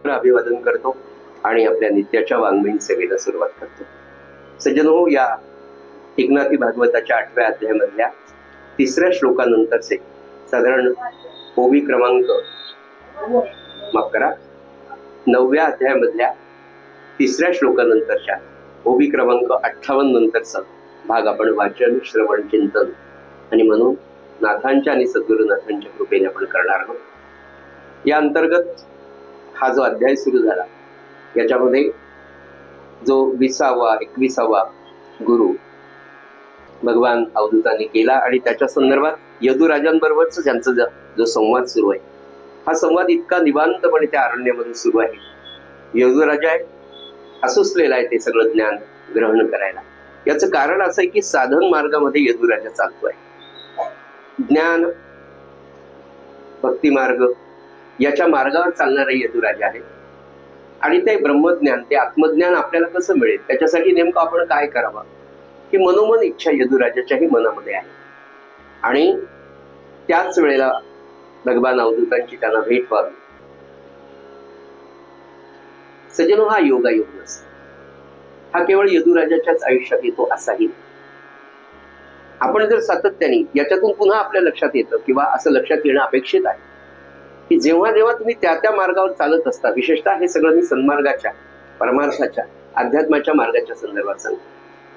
अभिवादन करतो आणि आपल्या नित्याच्या वाङ्मयीन सेवेला सुरुवात करतो. सज्जनो, या एकनाथी भागवताच्या 8व्या अध्यायामधल्या 3ऱ्या श्लोकानंतरचे साधारण ओवी क्रमांक 9व्या अध्यायामधल्या 3ऱ्या श्लोकानंतरच्या ओवी क्रमांक 58 नंतरचा भाग आपण वाचन, श्रवण, चिंतन आणि म्हणून नाथांच्या आणि सद्गुरुनाथांच्या कृपेने आपण करणार आहोत. या अंतर्गत हा जो अध्याय सुरू झाला याच्यामध्ये जो 20वा 21वा गुरु भगवान अवधूतांनी केला आणि त्याच्या संदर्भात यदुराजांबरोबरच त्यांचा जो संवाद सुरू आहे, हा संवाद इतका निवांतपणे त्या अरण्यामध्ये सुरू आहे. यदुराजा असुसलेला आहे ते सगळं ज्ञान ग्रहण करायला. याचं कारण असं आहे की साधन मार्गामध्ये यदुराजा चालतोय. ज्ञान, भक्ती मार्ग याच्या मार्गावर चालणारा यदुराजा आहे आणि ते ब्रह्मज्ञान, ते आत्मज्ञान आपल्याला कसं मिळेल त्याच्यासाठी नेमकं आपण काय करावं ही मनोमन इच्छा यदुराजाच्याही मनामध्ये आहे. आणि त्याच वेळेला भगवान अवधूतांची त्यांना भेट व्हावी. सज्जनो, हा योगायोग नसतो. हा केवळ यदुराजाच्याच आयुष्यात येतो असाही. आपण जर सातत्याने याच्यातून पुन्हा आपल्या लक्षात येतं किंवा असं लक्षात येणं अपेक्षित आहे की जेव्हा जेव्हा तुम्ही त्या मार्गावर चालत असता, विशेषतः हे सगळं मी सन्मार्गाच्या, परमार्थाच्या, अध्यात्माच्या मार्गाच्या संदर्भात सांगतो.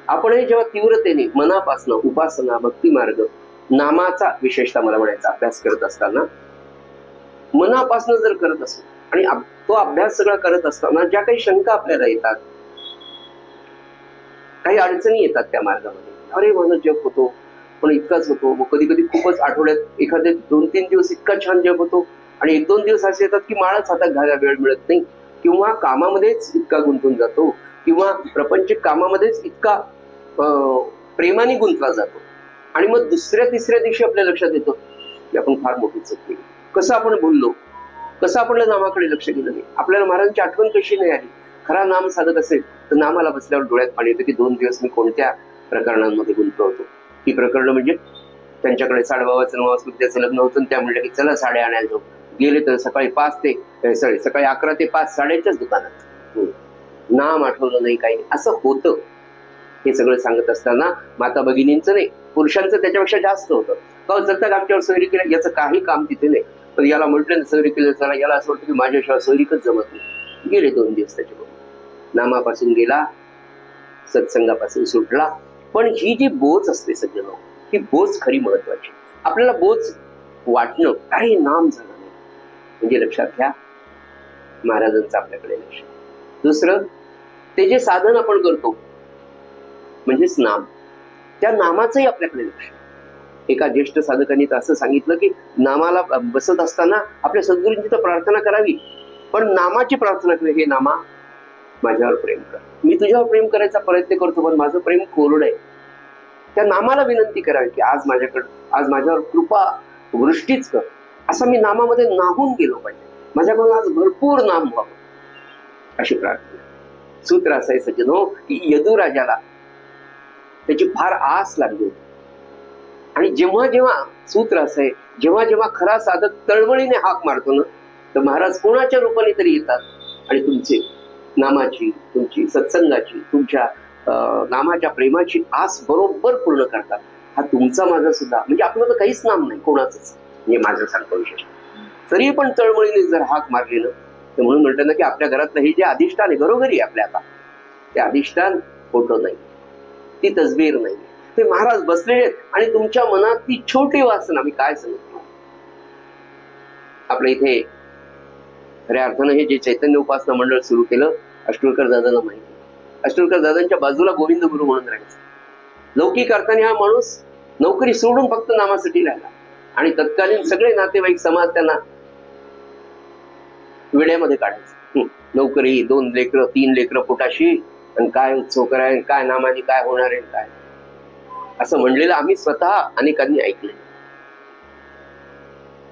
आपणही जेव्हा तीव्रतेने मनापासनं उपासना, भक्ती मार्ग, नामाचा विशेषतः मला म्हणायचा अभ्यास करत असताना, मनापासनं जर करत असतो आणि तो अभ्यास सगळा करत असताना ज्या काही शंका आपल्याला येतात, काही अडचणी येतात त्या मार्गामध्ये, अरे माझा जप होतो पण इतकाच होतो, मग कधी कधी खूपच आठवड्यात एखादे 2-3 दिवस इतका छान जप होतो आणि 1-2 दिवस असे येतात की माळच हातात घालायला वेळ मिळत नाही, किंवा कामामध्येच इतका गुंतून जातो, किंवा प्रपंचिक कामामध्येच इतका प्रेमाने गुंतला जातो आणि मग दुसऱ्या-तिसऱ्या दिवशी आपल्या लक्षात येतं की आपण फार मोठी चूक केली. कसं आपण बोललो, कसं आपल्या नामाकडे लक्ष दिलं नाही, आपल्याला महाराजांची आठवण कशी नाही आली. खरा नाम साधक असेल तर नामाला बसल्यावर डोळ्यात पाणी येतं की 2 दिवस मी कोणत्या प्रकरणांमध्ये गुंतलो होतो. ही प्रकरणं म्हणजे त्यांच्याकडे साडेबाबाचं नवसुद्ध्याचं लग्न होतं, त्या म्हणलं की चला साड्या आणायला जाऊ. गेले तर सकाळी 11 ते 5 साड्याच्याच दुकानात. नाम आठवलं नाही, काही असं होतं. हे सगळं सांगत असताना माता भगिनींचं नाही, पुरुषांचं त्याच्यापेक्षा जास्त होतं. का चलता आमच्यावर सोयरी केलं, याचं काही काम तिथे नाही, पण याला म्हटलं ना सोयरी केलं, चला याला असं वाटतं की माझ्याशिवाय सोयरीकच जमत नाही. गेले 2 दिवस त्याच्याकडून. नामापासून गेला, सत्संगापासून सुटला. पण ही जी बोच असते सज्जनो, ही बोच खरी महत्वाची. आपल्याला बोच वाटणं, काही नाम झालं नाही म्हणजे लक्षात घ्या महाराजांचं आपल्याकडे लक्ष. दुसरं, ते जे साधन आपण करतो म्हणजेच नाम, त्या नामाचंही आपल्याकडे लक्ष. एका ज्येष्ठ साधकांनी तर असं सांगितलं की नामाला बसत असताना आपल्या सद्गुरूंची तर प्रार्थना करावी, पण नामाची प्रार्थना करावी. हे नामा, माझ्यावर प्रेम कर, मी तुझ्यावर प्रेम करायचा प्रयत्न करतो पण माझं प्रेम कोरड आहे. त्या नामाला विनंती करावी की आज माझ्यावर कृपा वृष्टीच कर, असं मी नामामध्ये नाहून गेलो पाहिजे, माझ्याकडून आज भरपूर नाम व्हावं, अशी प्रार्थना. सूत्र असं आहे सज्जनो की यदुराजाला त्याची फार आस लागली होती. आणि जेव्हा जेव्हा सूत्र असं आहे, जेव्हा जेव्हा खरा साधक तळमळीने हाक मारतो ना, तर महाराज कोणाच्या रूपाने तरी येतात आणि तुमची नामाची, तुमची सत्संगाची, तुमच्या नामाच्या प्रेमाची आस बरोबर पूर्ण करतात. हा तुमचा माझा सुद्धा, म्हणजे आपलं तर काहीच नाम नाही कोणाचंच, म्हणजे माझं सांगतो विशेष. तरी पण तळमळीने जर हाक मारली ना, तर म्हणून म्हणतात ना की आपल्या घरातलं हे जे अधिष्ठान आहे, घरोघरी आहे आपल्या, आता ते अधिष्ठान फोटो नाही, ती तसबीर नाही, ते महाराज बसलेले आहेत आणि तुमच्या मनात ती छोटी वासना. मी काय सांगतो, आपल्या इथे खऱ्या अर्थानं हे जे चैतन्य उपासना मंडळ सुरू केलं, अष्टोलकर दादांना माहिती. अष्टोलकर दादांच्या बाजूला गोविंद गुरु म्हणून राहायचं. लौकिक अर्थाने हा माणूस नोकरी सोडून फक्त नामासाठी राहिला आणि तत्कालीन सगळे नातेवाईक समाज त्यांना विड्यामध्ये काढायचं. नोकरी, 2 लेकरं 3 लेकरं पोटाशी, आणि काय उत्सव कराय, काय नामाने काय होणार आहे, काय असं म्हणलेलं आम्ही स्वतः अनेकांनी ऐकले.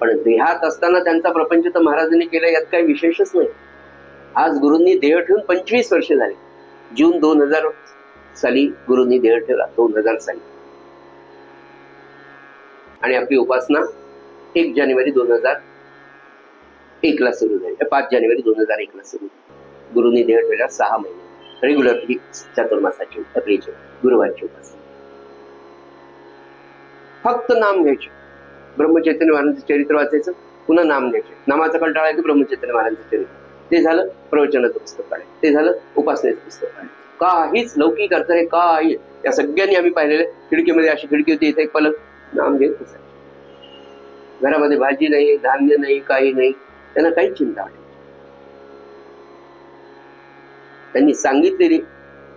पण देहात असताना त्यांचा प्रपंच तर महाराजांनी केला, यात काही विशेषच नाही. आज गुरूंनी देह ठेवून 25 वर्ष झाली. जून 2000 साली गुरूंनी देह ठेवला, 2000 साली, आणि आपली उपासना 1 जानेवारी 2000 1ला सुरू झाली, 5 जानेवारी 2001ला सुरू झाली. गुरुनी देह ठेवल्या 6 महिने रेग्युलर ही चातुर्मासाची आपलीची गुरुवारची उपासना. फक्त नाम घ्यायचे. ब्रह्मचैतन्य महाराजांचं चरित्र वाचायचं, पुन्हा नाम घ्यायचे. नामाचा कंटाळा आहे की ब्रह्मचैतन्य महाराजांचं चरित्र, ते झालं प्रवचनाचं पुस्तक काढायचं, ते झालं उपासनेचं पुस्तक काढायचं. काहीच लौकिक अर्थ नाही, काही. या सगळ्यांनी आम्ही पाहिलेले. खिडकीमध्ये अशी खिडकी होती, इथे एक पलक, नाम घेत बसायचं. घरामध्ये भाजी नाही, धान्य नाही, काही नाही, त्यांना काहीच चिंता नाही. त्यांनी सांगितलेली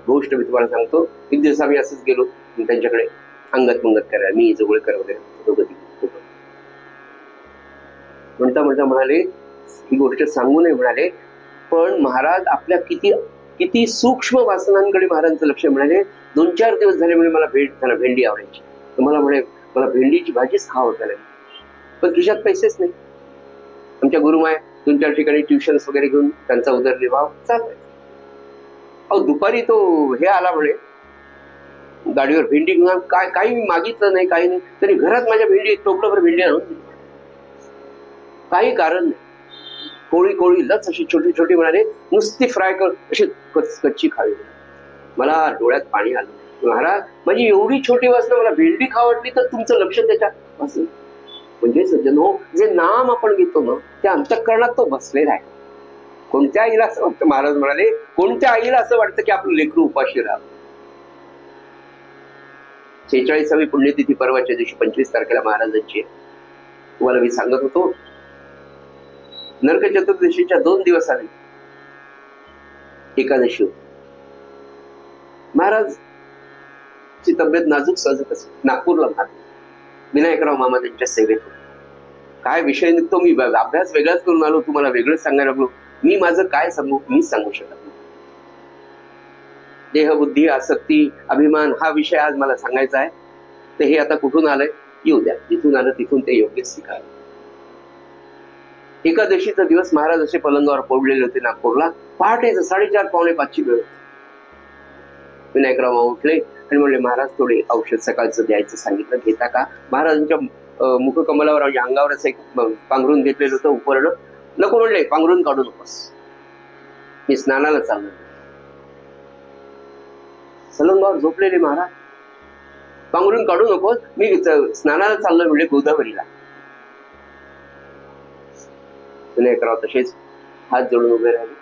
गोष्ट मी तुम्हाला सांगतो. एक दिवस आम्ही असंच गेलो त्यांच्याकडे अंगत मंगत करायला, मी जोगळेकर वगैरे दोघं होतो. म्हणता म्हणता म्हणाले, ही गोष्ट सांगू नये म्हणाले, पण महाराज आपल्या किती किती सूक्ष्म वासनांकडे महाराजांचं लक्ष. म्हणाले 2-4 दिवस झाले म्हणे मला त्यांना भेंडी आवडायची, तर मला म्हणे मला भेंडीची भाजीच खावं लागली, पण खिशात पैसेच नाही. आमच्या गुरुमाय 2-4 ठिकाणी ट्युशन्स वगैरे घेऊन त्यांचा उदरनिर्वाह चालवायचा. अहो दुपारी तो हे आला म्हणे गाडीवर भेंडी घेऊन, काय काही मी मागितलं नाही, काही नाही, तरी घरात माझ्या भेंडी टोपलंभर भेंडी आणून दिली. काही कारण नाही. कोळी कोळी लच अशी छोटी छोटी म्हणाले, नुसती फ्राय कर, अशी कच्ची खावी. मला डोळ्यात पाणी आलं. महाराज माझी एवढी छोटी वासना, मला भेंडी खावटली तर तुमचं लक्ष त्याच्यात असेल. म्हणजे सज्जन हो, जे नाम आपण घेतो ना, त्या अंतःकरणात तो बसलेला आहे. कोणत्या आईला असं वाटतं, महाराज म्हणाले, कोणत्या आईला असं वाटतं की आपलं लेकरू उपाशी राहावं. 46वी पुण्यतिथी परवाच्या दिवशी 25 तारखेला महाराजांची. तुम्हाला मी सांगत होतो, नरक चतुर्दशीच्या 2 दिवस आले एकादशी होती. महाराज ची तब्येत नाजूक साजूक असे. नागपूरला विनायकराव मामा त्यांच्या सेवेत होते. काय विषय निघतो, मी अभ्यास वेगळाच करून आलो, तुम्हाला वेगळंच सांगायला लागलो. मी माझं काय सांगू, मीच सांगू शकत नाही. देहबुद्धी, आसक्ती, अभिमान हा विषय आज मला सांगायचा आहे. तर हे आता कुठून आलंय, येऊ द्या. जिथून आलं तिथून ते योग्य स्वीकार. एकादशीचा दिवस महाराज असे पलंगावर पडलेले होते नागपूरला. पहाटेच 4:30-4:45 वेळ. विनायकराव उठले आणि म्हणले, महाराज थोडे औषध सकाळचं द्यायचं सांगितलं, घेता का? महाराजांच्या मुखकमलावर अंगावर असं एक पांघरून घेतलेलं होतं उपरण. नको म्हणले, पांघरून काढू नकोस, मी स्नानाला चाललो. पलंगावर झोपलेले महाराज, पांघरून काढू नकोस, मी स्नानाला चाललोय म्हणजे गोदावरीला. विनायकराव तसेच हात जोडून उभे राहिले.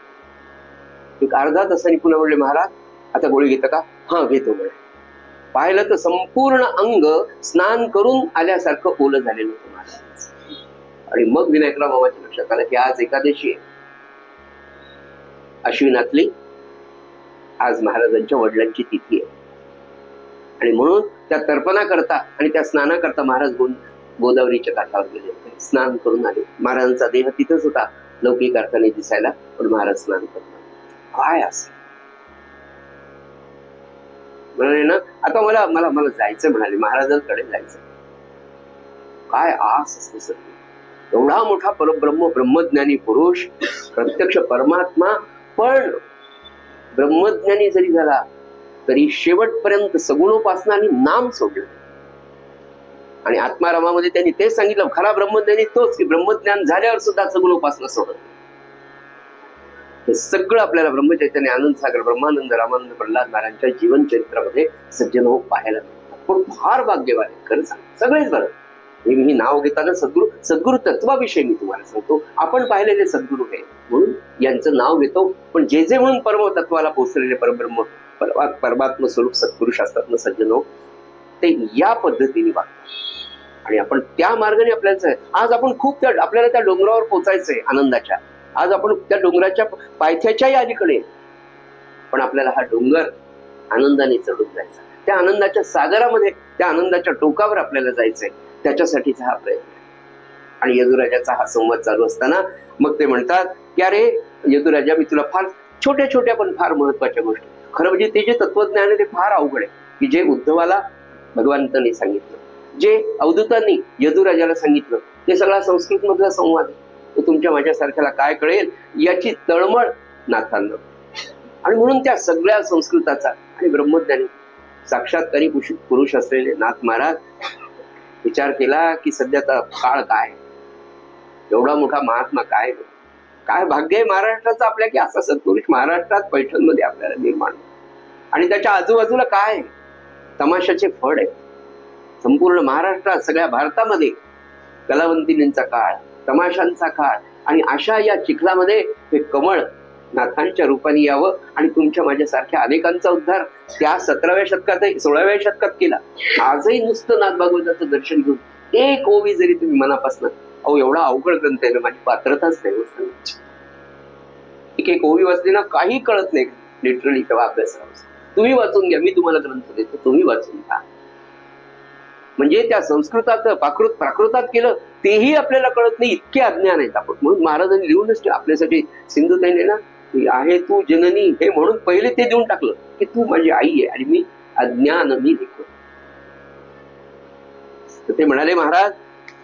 एक अर्धा तासांनी पुन्हा म्हणले, महाराज आता गोळी घेता का? हा घेतो म्हणे. पाहिलं तर संपूर्ण अंग स्नान करून आल्यासारखं ओलं झालेलं होतं महाराज. आणि मग विनायकराव मामाच्या लक्षात आलं की आज एकादशी आहे, अश्विनातली. आज महाराजांच्या वडिलांची तिथी आहे. आणि म्हणून त्या तर्पणा करता आणि त्या स्नाना करता महाराज गोदावरीच्या काठावर गेले होते. स्नान करून आले. महाराजांचा देह तिथंच होता, लौकिक अर्थाने दिसायला, पण महाराज स्नान करतात. काय असं म्हणाले ना, आता मला मला मला जायचं म्हणाले, महाराजांकडे जायचं. काय आस असते सर, एवढा मोठा परब्रह्म ब्रह्मज्ञानी पुरुष, प्रत्यक्ष परमात्मा, पण ब्रह्मज्ञानी जरी झाला तरी शेवटपर्यंत सगुणोपासना आणि नाम सोडलं. आणि आत्मारामामध्ये त्यांनी तेच सांगितलं, खरा ब्रह्मज्ञानी तोच की ब्रह्मज्ञान झाल्यावर सुद्धा सगुणोपासना सोडत. हे सगळं आपल्याला ब्रह्मचैतन्य आनंद सागर ब्रह्मानंद रामानंद प्रल्हाद महाराजांच्या जीवन चरित्रामध्ये सज्जन हो पाहायला मिळतात. पण फार भाग्यवान आहे खरं सांग, सगळेच. बरं, मी नाव घेताना सद्गुरु तत्वाविषयी मी तुम्हाला सांगतो. आपण पाहिलेले सद्गुरु आहे म्हणून यांचं नाव घेतो. पण जे जे म्हणून परम तत्वाला पोहोचलेले परब्रह्म परमात्म स्वरूप सत्पुरुष असतात ना सज्जन हो, ते या पद्धतीने वागतात. आणि आपण त्या मार्गाने आपल्याला आज आपण खूप आपल्याला त्या डोंगरावर पोचायचंय आनंदाच्या. आज आपण त्या डोंगराच्या पायथ्याच्याही अलीकडे, पण आपल्याला हा डोंगर आनंदाने चढून जायचा. त्या आनंदाच्या सागरामध्ये, त्या आनंदाच्या टोकावर आपल्याला जायचंय. त्याच्यासाठीचा हा प्रयत्न. आणि यदुराजाचा हा संवाद चालू असताना मग ते म्हणतात की अरे यदुराजा, मी तुला फार छोट्या छोट्या पण फार महत्वाच्या गोष्टी. खरं म्हणजे ते जे तत्वज्ञान आहे ते फार अवघड आहे, की जे उद्धवाला भगवंतांनी सांगितलं, जे अवधूतांनी यदुराजाला सांगितलं, ते सगळा संस्कृत मधला संवाद आहे. तो तुमच्या माझ्यासारख्याला काय कळेल याची तळमळ नाथांना. आणि म्हणून त्या सगळ्या संस्कृताचा आणि ब्रह्मज्ञानी साक्षात्कारी पुरुष असलेले नाथ महाराज विचार केला की सध्याचा काळ काय, एवढा मोठा महात्मा काय काय भाग्य आहे महाराष्ट्राचं आपल्या की असा सत्पुरुष महाराष्ट्रात पैठणमध्ये आपल्याला निर्माण. आणि त्याच्या आजूबाजूला काय आहे? तमाशाचे फड आहे. संपूर्ण महाराष्ट्रात सगळ्या भारतामध्ये कलावंतिनींचा काळ, तमाशांचा काळ, आणि अशा या चिखलामध्ये हे कमळ नाथांच्या रूपाने यावं आणि तुमच्या माझ्यासारख्या अनेकांचा उद्धार त्या 17व्या शतकात 16व्या शतकात केला. आजही नुसतं नाथ भागवताचं दर्शन घेऊन एक ओवी जरी तुम्ही मनापासून, अहो एवढा अवघड ग्रंथ आहे ना, माझी पात्रताच नाही. एक ओवी वाचली ना काही कळत नाही लिटरली तेव्हा अभ्यासाला. तुम्ही वाचून घ्या, मी तुम्हाला ग्रंथ देतो, तुम्ही वाचून घ्या. म्हणजे त्या संस्कृतात प्राकृतात केलं तेही आपल्याला कळत नाही, इतके अज्ञान आहेत आपण. म्हणून महाराजांनी लिहूनच आपल्यासाठी सिंधुताईने ना, आहे तू जननी हे म्हणून पहिले ते देऊन टाकलं की तू माझी आई आहे आणि मी अज्ञान मी लेखो. तर ते म्हणाले महाराज,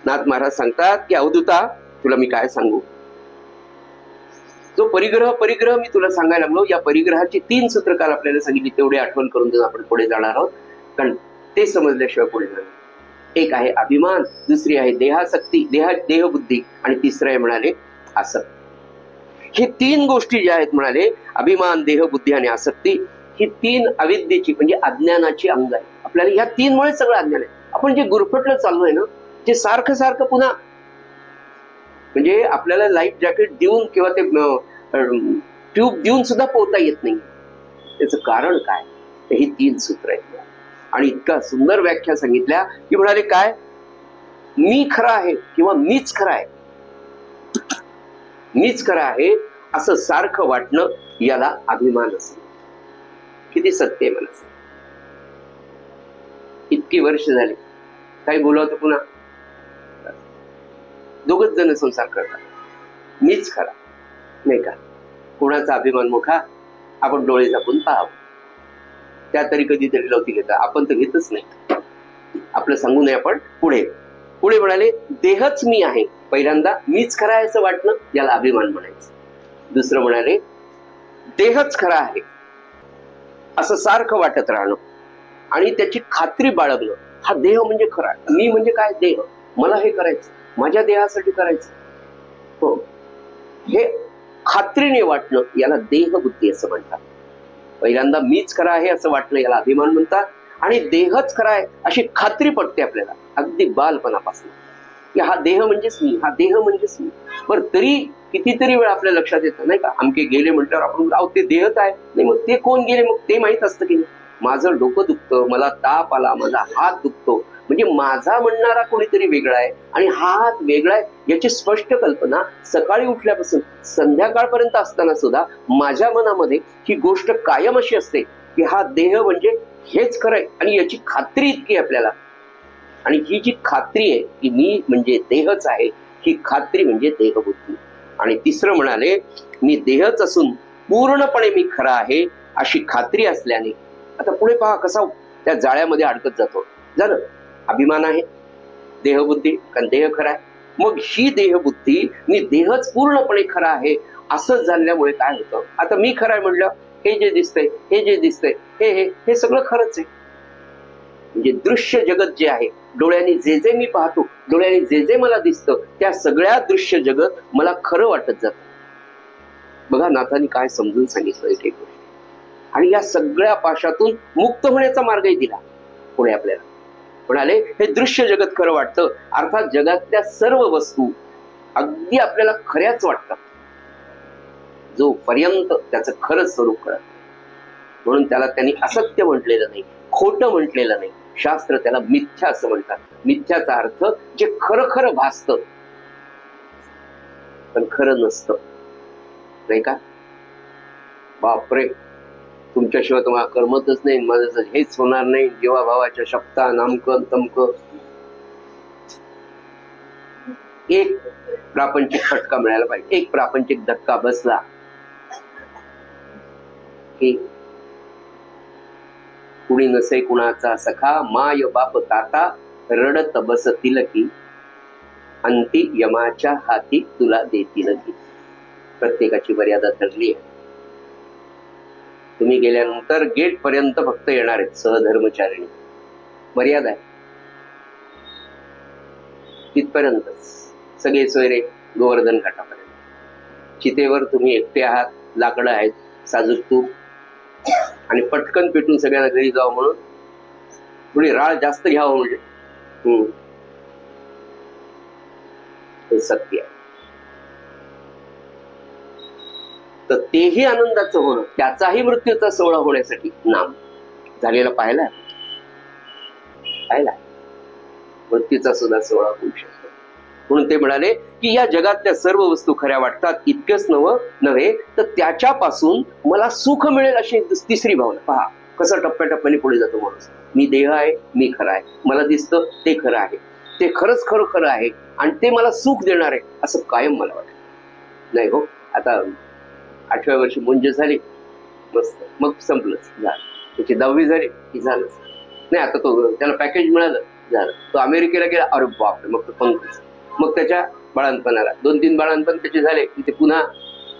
नाथ महाराज सांगतात की अवधूता तुला मी काय सांगू, जो परिग्रह मी तुला सांगायला लागलो, या परिग्रहाची 3 सूत्र काल आपल्याला सांगितली, तेवढे आठवण करून देऊन आपण पुढे जाणार आहोत, कारण ते समजल्याशिवाय पुढे जाणार. एक आहे अभिमान, दुसरी आहे देहासक्ती, देहबुद्धी, आणि तिसरं आहे म्हणाले आसक्ती. हे 3 गोष्टी ज्या आहेत म्हणाले, अभिमान, देहबुद्धी आणि आसक्ती, ही 3 अविद्येची म्हणजे अज्ञानाची अंग आहे. आपल्याला ह्या 3 मुळे सगळं अज्ञान आहे. आपण जे गुरफटलं चाललोय ना, जे सारखं पुन्हा, म्हणजे आपल्याला लाईफ जॅकेट देऊन किंवा ते ट्यूब देऊन सुद्धा पोहता येत नाही. त्याचं कारण काय? ही 3 सूत्र आहेत. आणि इतका सुंदर व्याख्या सांगितल्या की म्हणाले काय, मी खरा आहे किंवा मीच खरा आहे, मीच खरा आहे असं सारखं वाटणं याला अभिमान असेल. किती सत्य आहे मला सांग. इतकी वर्ष झाली, काही बोलावतं पुन्हा, दोघच जण संसार करतात, मीच खरा नाही का. कोणाचा अभिमान मोठा आपण डोळे झाकून पाहावं, त्या तरी कधीतरी लवती घेतात, आपण तर घेतच नाही. आपलं सांगू नये आपण. पुढे म्हणाले देहच मी आहे. पहिल्यांदा मीच खरा आहे असं वाटणं याला अभिमान म्हणायचं. दुसरं म्हणाले देहच खरा आहे असं सारखं वाटत राहणं आणि त्याची खात्री बाळगणं. हा देह म्हणजे खरा, मी म्हणजे काय, देह, मला हे करायचं, माझ्या देहासाठी करायचं, हो, हे खात्रीने वाटणं याला देहबुद्धी असं म्हणतात. पहिल्यांदा मीच खरा आहे असं वाटणं याला अभिमान म्हणतात, आणि देहच खरा आहे अशी खात्री पटते आपल्याला अगदी बालपणापासून की हा देह म्हणजेच मी, हा देह म्हणजेच मी. बरं, तरी कितीतरी वेळ आपल्या लक्षात येतं नाही का, आमके गेले म्हटल्यावर आपण अहो ते देहच आहे, नाही मग ते कोण गेले, मग ते माहित असतं की नाही. माझं डोकं दुखतं, मला ताप आला, माझा हात दुखतो, म्हणजे माझा म्हणणारा कोणीतरी वेगळा आहे आणि हा हात वेगळा आहे याची स्पष्ट कल्पना सकाळी उठल्यापासून संध्याकाळपर्यंत असताना सुद्धा माझ्या मनामध्ये ही गोष्ट कायम अशी असते की हा देह म्हणजे हेच खरंय, आणि याची खात्री इतकी आपल्याला. आणि ही जी खात्री आहे की मी म्हणजे देहच आहे, ही खात्री म्हणजे देहबुद्धी. आणि तिसरं म्हणाले मी देहच असून पूर्णपणे मी खरा आहे अशी खात्री असल्याने, आता पुढे पहा कसा त्या जाळ्यामध्ये अडकत जातो. झालं, अभिमान आहे, देहबुद्धी, कारण देह खरा आहे. मग ही देहबुद्धी, मी देहच पूर्णपणे खरा आहे असं झाल्यामुळे काय होतं, आता मी खरा आहे म्हटलं, हे जे दिसतंय, हे जे दिसतंय, हे सगळं खरंच आहे. म्हणजे दृश्य जगत जे आहे, डोळ्यांनी जे जे मी पाहतो, डोळ्यांनी जे जे मला दिसतं, त्या सगळ्या दृश्य जगत मला खरं वाटत जातं. बघा नाथांनी काय समजून सांगितलं एक गोष्ट. आणि या सगळ्या पाशातून मुक्त होण्याचा मार्गही दिला पुढे आपल्याला. म्हणाले हे दृश्य जगत खरं वाटतं, अर्थात जगातल्या सर्व वस्तू अगदी आपल्याला खऱ्याच वाटतात जोपर्यंत त्याचं खरं स्वरूप कळत. म्हणून त्याला त्यांनी असत्य म्हटलेलं नाही, खोटं म्हटलेलं नाही. शास्त्र त्याला मिथ्या असं म्हणतात. मिथ्याचा अर्थ जे खरं खरं भासतं पण खरं नसतं, नाही का. बापरे, तुमच्याशिवाय तुम्हाला करमतच नाही, माझं हेच होणार नाही, जीवाभावाच्या शब्दा नामकं तमकं. एक प्रापंचिक फटका मिळायला पाहिजे, एक प्रापंचिक धक्का बसला की कुणी नसे कुणाचा सखा, माय बाप ताता रडत बसतील की, अंती यमाच्या हाती तुला देतील की. प्रत्येकाची मर्यादा ठरली आहे. तुम्ही गेल्यानंतर गेट पर्यंत फक्त येणार आहेत सहधर्मचारिणी, मर्यादा आहे तिथपर्यंतच. सगळे सोयरे गोवर्धन घाटापर्यंत. चितेवर तुम्ही एकटे आहात, लाकडं आहेत, साजूक तूप, आणि पटकन पेटून सगळ्यांना घरी जावं म्हणून थोडी राळ जास्त घ्यावं म्हणजे हे सत्य आहे. तर तेही आनंदाचं होणं, त्याचाही मृत्यूचा सोहळा होण्यासाठी नाम झालेला पाहिला मृत्यूचा सुद्धा सोहळा होऊ शकतो. म्हणून ते म्हणाले की या जगातल्या सर्व वस्तू खऱ्या वाटतात, इतकेच नव्हे तर त्याच्यापासून मला सुख मिळेल अशी तिसरी भावना. पहा कसं टप्प्याटप्प्याने पुढे जातो माणूस. मी देह आहे, मी खरं आहे, मला दिसतं ते खरं आहे, ते खरंच खरं आहे आणि ते मला सुख देणार आहे असं कायम मला वाटतं. नाही हो, आता 8व्या वर्षी मुंज झाली, मस्त, मग संपलंच, झालं. त्याची 10वी झाली की झालंच. नाही आता तो त्याला पॅकेज मिळालं, झालं. तो अमेरिकेला गेला, अरे बापरे, मग तो पंकज. मग त्याच्या बाळांपणाला 2-3 बाळांपण त्याचे झाले की ते पुन्हा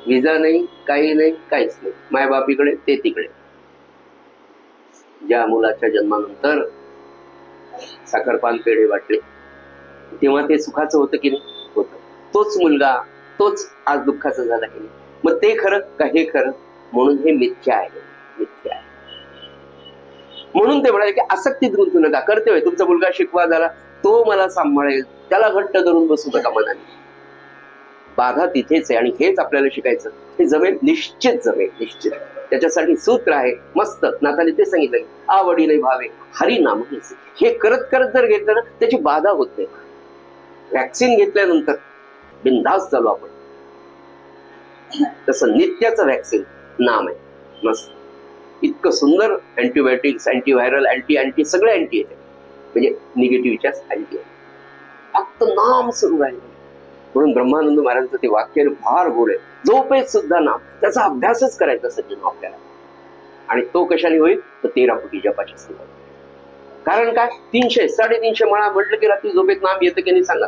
विजा नाही, काही नाही, काहीच नाही. मायबाप इकडे, ते तिकडे. ज्या मुलाच्या जन्मानंतर साखरपान पेढे वाटले तेव्हा ते सुखाचं होतं की नाही? होतं. तोच मुलगा, तोच आज दुःखाचा झाला की नाही? मग ते खरं का हे खरं? म्हणून हे मिथ्या आहे, मिथ्या आहे. म्हणून ते म्हणाले की आसक्तीत गुंतू नका. कर्तव्य, तुमचा मुलगा शिकवा झाला, तो मला सांभाळेल, त्याला घट्ट धरून बसू नका मनाने. बाधा तिथेच आहे आणि हेच आपल्याला शिकायचं. हे जमेल, निश्चित जमेल, निश्चित. त्याच्यासाठी सूत्र आहे मस्त. नाथाने ते सांगितलं, आवडीने भावे हरी नाम. हे करत करत जर घेतलं ना, त्याची बाधा होत नाही. व्हॅक्सिन घेतल्यानंतर बिनधास्त चालू आपण, तसं नित्याचं व्हॅक्सिन नाम आहे. मस्त, इतकं सुंदर अँटीबायोटिक्स, अँटीव्हायरल, अँटी सगळे अँटी येते, म्हणजे निगेटिव्हच्याच अँटी आहे. फक्त नाम सुरू राहील. म्हणून ब्रह्मानंद महाराजांचं ते वाक्य फार गोड आहे. झोपेत सुद्धा नाम, त्याचा अभ्यासच करायचा सज्जन आपल्याला. आणि तो कशाने होईल? तर 13 कोटी जपाच्या सुरुवात. कारण काय, 300-350 माळा म्हटलं की रात्री झोपेत नाम येतं की नाही सांगा.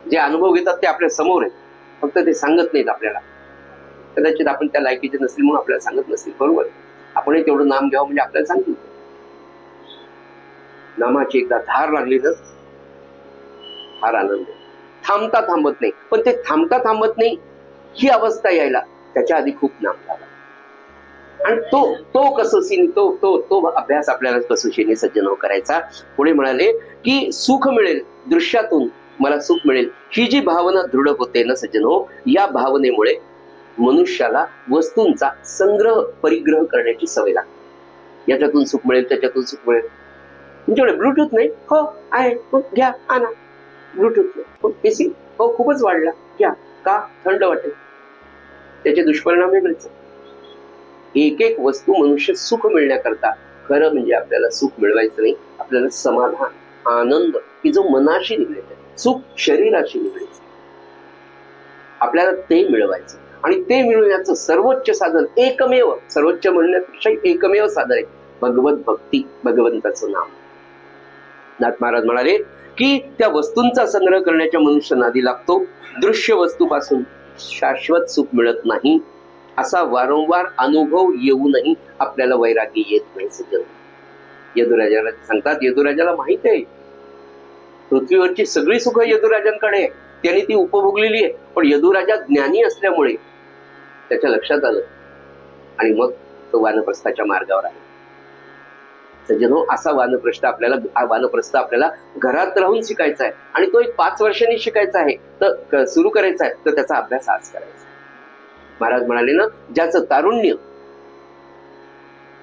जे अनुभव घेतात ते आपल्या समोर आहे, फक्त ते सांगत नाहीत आपल्याला. कदाचित आपण त्या लायकीचे नसतील म्हणून आपल्याला सांगत नसतील, बरोबर. आपणही तेवढं नाम घ्यावं म्हणजे आपल्याला सांगतील. नामाची एकदा धार लागली तर फार आनंद आहे. थांबता थांबत नाही, पण ते थांबता थांबत नाही ही अवस्था यायला त्याच्या आधी खूप नाम झाला. आणि तो कसोशीने तो अभ्यास आपल्याला कसोशीने सज्जन करायचा. पुढे म्हणाले की सुख मिळेल दृश्यातून, मला सुख मिळेल, ही जी भावना दृढ होते ना सज्जन हो, या भावनेमुळे मनुष्याला वस्तूंचा संग्रह परिग्रह करण्याची सवय लागते. याच्यातून सुख मिळेल, त्याच्यातून सुख मिळेल. तुमच्याकडे ब्लूटूथ नाही? हो आहे, घ्या, आणा. ब्लूटूथ हो, एसी हो खूपच वाढला, घ्या. का? थंड वाटेल. त्याचे दुष्परिणाम वेगळेच. एक एक वस्तू मनुष्य सुख मिळण्याकरता, खरं म्हणजे आपल्याला सुख मिळवायचं नाही, आपल्याला समाधान, आनंद की जो मनाशी निगडीत आहे, सुख शरीराशी निगडीत, आपल्याला ते मिळवायचं. आणि ते मिळवण्याचं सर्वोच्च साधन, एकमेव, सर्वोच्च म्हणण्यापेक्षा एकमेव साधन आहे भगवत भक्ती, भगवंताचं नाम. नाथ महाराज म्हणाले की त्या वस्तूंचा संग्रह करण्याच्या मनुष्य नादी लागतो. दृश्य वस्तूपासून शाश्वत सुख मिळत नाही, असा वारंवार अनुभव येऊनही आपल्याला वैराग्य येत नाही सज्जन. यदुराजाला सांगतात, यदुराजाला माहित आहे पृथ्वीवरची सगळी सुख यदुराजांकडे आहे, त्यांनी ती उपभोगलेली आहे. पण यदुराजा ज्ञानी असल्यामुळे त्याच्या लक्षात आलं आणि मग तो वानप्रस्थाच्या मार्गावर आहे. सज्जन हो, असा वानप्रस्थ आपल्याला घरात राहून शिकायचा आहे. आणि तो एक 5 वर्षांनी शिकायचा आहे, तर सुरू करायचा आहे, तर त्याचा अभ्यास आज करायचा. महाराज म्हणाले ना, ज्याचं तारुण्य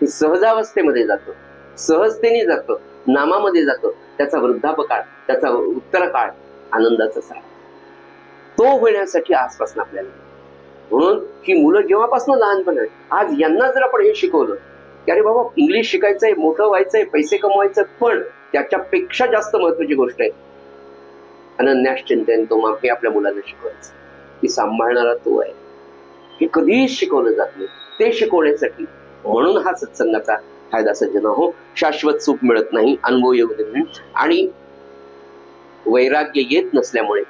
सहजावस्थेमध्ये जातं, सहजतेने जातं, नामामध्ये जातं, त्याचा वृद्धापकाळ, त्याचा उत्तरकाळ आनंदाचाच आहे. तो होण्यासाठी आजपासून आपल्याला, म्हणून ही मुलं जेव्हापासून लहानपण आहे, आज यांना जर आपण हे शिकवलं की अरे बाबा इंग्लिश शिकायचंय, मोठं व्हायचंय, पैसे कमवायचं, पण त्याच्यापेक्षा जास्त महत्वाची गोष्ट आहे अनन्याश्चिंतन तो माम, हे आपल्या मुलांना शिकवायचं. की सांभाळणारा तो आहे, हे कधीच शिकवलं जात नाही. ते शिकवण्यासाठी म्हणून हा सत्संगाचा फायदा सज्जन हो. शाश्वत सुख मिळत नाही, अनुभव येऊ दे, आणि वैराग्य येत नसल्यामुळे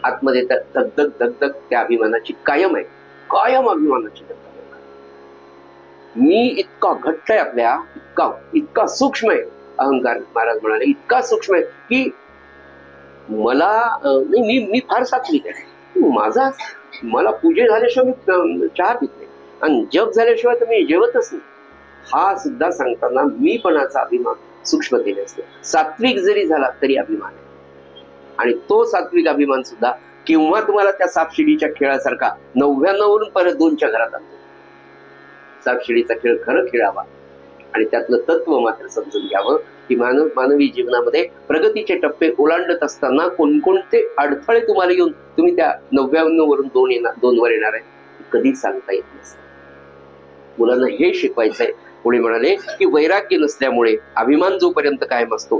आतमध्ये धगधग धगधग त्या अभिमानाची कायम आहे, कायम अभिमानाची धगधग. मी इतका घट्ट आहे आपल्या, इतका सूक्ष्म आहे अहंकार. महाराज म्हणाले इतका सूक्ष्म आहे की मला मी फार सात्विक आहे, माझा मला पूजे झाल्याशिवाय मी चहा पित नाही आणि जप झाल्याशिवाय तर मी जेवतच नाही. हा सुद्धा सांगताना मीपणाचा अभिमान सूक्ष्मतेने असतो. सात्विक जरी झाला तरी अभिमान आहे. आणि तो सात्विक अभिमान सुद्धा किंवा तुम्हाला त्या सापशिडीच्या खेळासारखा 99 वरून परत 2च्या घरात आणतो. सापशिडीचा खेळ खरं खेळावा आणि त्यातलं तत्व मात्र समजून घ्यावं की मानवी जीवनामध्ये प्रगतीचे टप्पे ओलांडत असताना कोणकोणते अडथळे तुम्हाला येऊन तुम्ही त्या 99 वरून 2 वर येणार आहे कधी सांगता येत नसतं. मुलांना हे शिकवायचंय. पुढे म्हणाले की वैराग्य नसल्यामुळे अभिमान जोपर्यंत कायम असतो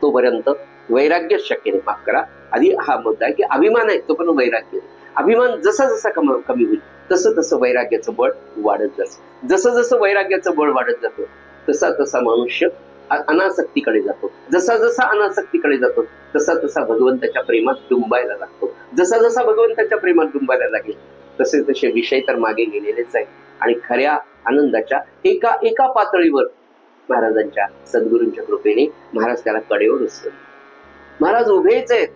तोपर्यंत वैराग्य शक्य नाही. माफ करा, आधी हा मुद्दा आहे की अभिमान आहे तोपर्यंत वैराग्य नाही. अभिमान जसा जसा कमी होईल तसं तसं वैराग्याचं बळ वाढत जातं. जसं जसं वैराग्याचं बळ वाढत जातं तसा तसा मनुष्य अनासक्तीकडे जातो. जसा जसा अनासक्तीकडे जातो तसा तसा भगवंताच्या प्रेमात डुंबायला लागतो. जसा जसा भगवंताच्या प्रेमात डुंबायला लागेल तसे तसे विषय तर मागे गेलेलेच आहेत आणि खऱ्या आनंदाच्या एका एका पातळीवर महाराजांच्या सद्गुरूंच्या कृपेने महाराज त्याला कडेवर उचलले. महाराज उभेच आहेत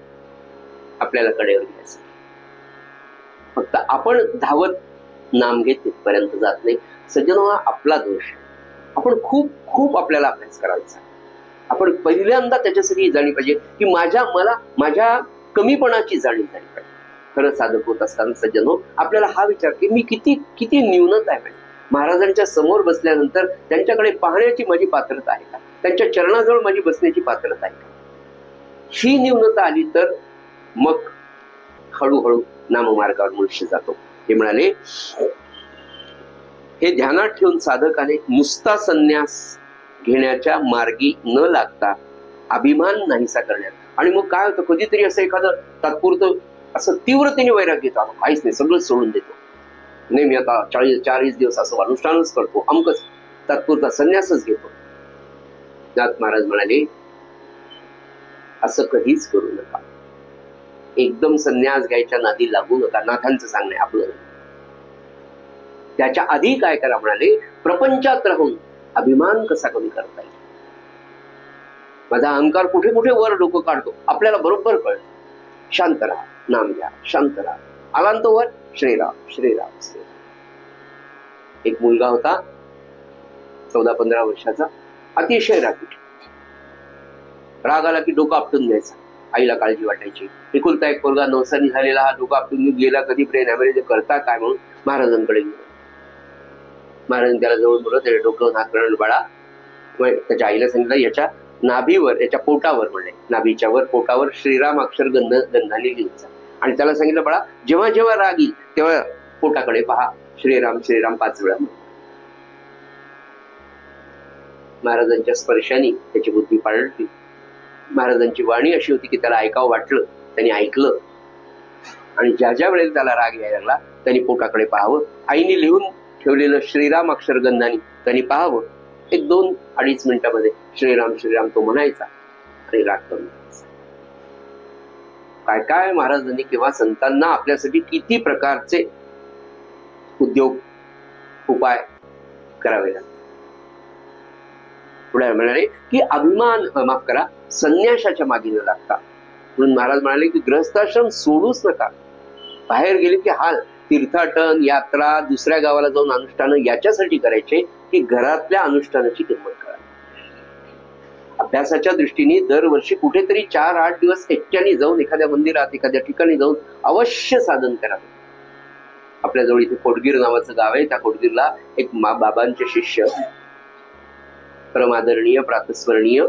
आपल्याला कडेवर घ्यायचं. फक्त आपण धावत नाम घेत तिथपर्यंत जात नाही. सज्जनो, हा आपला दोष आहे. आपण खूप खूप आपल्याला अभ्यास करायचा. आपण पहिल्यांदा त्याच्यासाठी जाणीव पाहिजे की माझ्या कमीपणाची जाणीव झाली पाहिजे. खरं साधक होत असताना सज्जनो आपल्याला हा विचार की मी किती किती न्यूनता आहे. महाराजांच्या समोर बसल्यानंतर त्यांच्याकडे पाहण्याची माझी पात्रता आहे का? त्यांच्या चरणाजवळ माझी बसण्याची पात्रता आहे का? ही न्यूनता आली तर मग हळूहळू नाममार्गावर मनुष्य जातो. ते म्हणाले हे ध्यानात ठेवून साधकाने नुसता संन्यास घेण्याच्या मार्गी न लागता अभिमान नाहीसा करण्यात. आणि मग काय होतं, कधीतरी असं एखादं तात्पुरतं असं तीव्रतेने वैराग्य येतो, काहीच नाही सगळं सोडून देतो, नाही मी आता 40 दिवस असं अनुष्ठानच करतो, अमकच तात्पुरता संन्यासच घेतो. नाथ महाराज म्हणाले असं कधीच करू नका. एकदम संन्यास घ्यायच्या नादी लागू नका. नाथांचं सांगणं आहे, आपलं. त्याच्या आधी काय करा म्हणाले, प्रपंचात राहून अभिमान कसा कमी करता येईल. माझा अहंकार कुठे कुठे वर डोकं काढतो आपल्याला बरोबर कळतं. शांत राहा, नाम घ्या, शांत राहा. आला तो वर, श्रीराम श्रीराम श्रीराम. एक मुलगा होता 14-15 वर्षाचा, अतिशय रागीट. राग आला की डोकं आपटून घ्यायचा. आईला काळजी वाटायची. एकुलता एक पोरगा नवसानी झालेला, हा डोकं आपटून गेला, कधी प्रेम करता काय म्हणून महाराजांकडे गेला. महाराज त्याला जवळ बोलत, त्याच्या डोकं हात बाळा. त्याच्या आईला सांगितलं याच्या नाभीवर, याच्या पोटावर, म्हणले नाभीच्या वर पोटावर श्रीराम अक्षर गंधाने लिहायचा. आणि त्याला सांगितलं बाळा जेव्हा जेव्हा राग येईल तेव्हा पोटाकडे पहा, श्रीराम श्रीराम 5 वेळा. महाराजांच्या स्पर्शाने त्याची बुद्धी पालटली. महाराजांची वाणी अशी होती की त्याला ऐकावं वाटलं, त्यांनी ऐकलं. आणि ज्या ज्या वेळेला त्याला राग यायला लागला त्यांनी पोटाकडे पाहावं. आईने लिहून ठेवलेलं श्रीराम अक्षरगंधाने त्यांनी पाहावं. 1-2-2.5 मिनिटांमध्ये श्रीराम श्रीराम तो म्हणायचा आणि राग करून जायचा. काय काय महाराजांनी किंवा संतांना आपल्यासाठी किती प्रकारचे उद्योग उपाय करावे लागतात. पुढे म्हणाले की अभिमान माफ करा संन्यासाच्या मागे न लागता. म्हणून महाराज म्हणाले की गृहस्थाश्रम सोडूच नका. बाहेर गेले की हाल, तीर्थाटन, यात्रा, दुसऱ्या गावाला जाऊन अनुष्ठान याच्यासाठी करायचे की घरातल्या अनुष्ठानाची किंमत करा. अभ्यासाच्या दृष्टीने दरवर्षी कुठेतरी 4-8 दिवस एकट्याने जाऊन एखाद्या मंदिरात, एखाद्या ठिकाणी जाऊन अवश्य साधन करावं. आपल्या जवळ इथे कोटगीर नावाचं गाव आहे. त्या कोटगीरला एक बाबांचे शिष्य, परमादरणीय प्रातस्मरणीय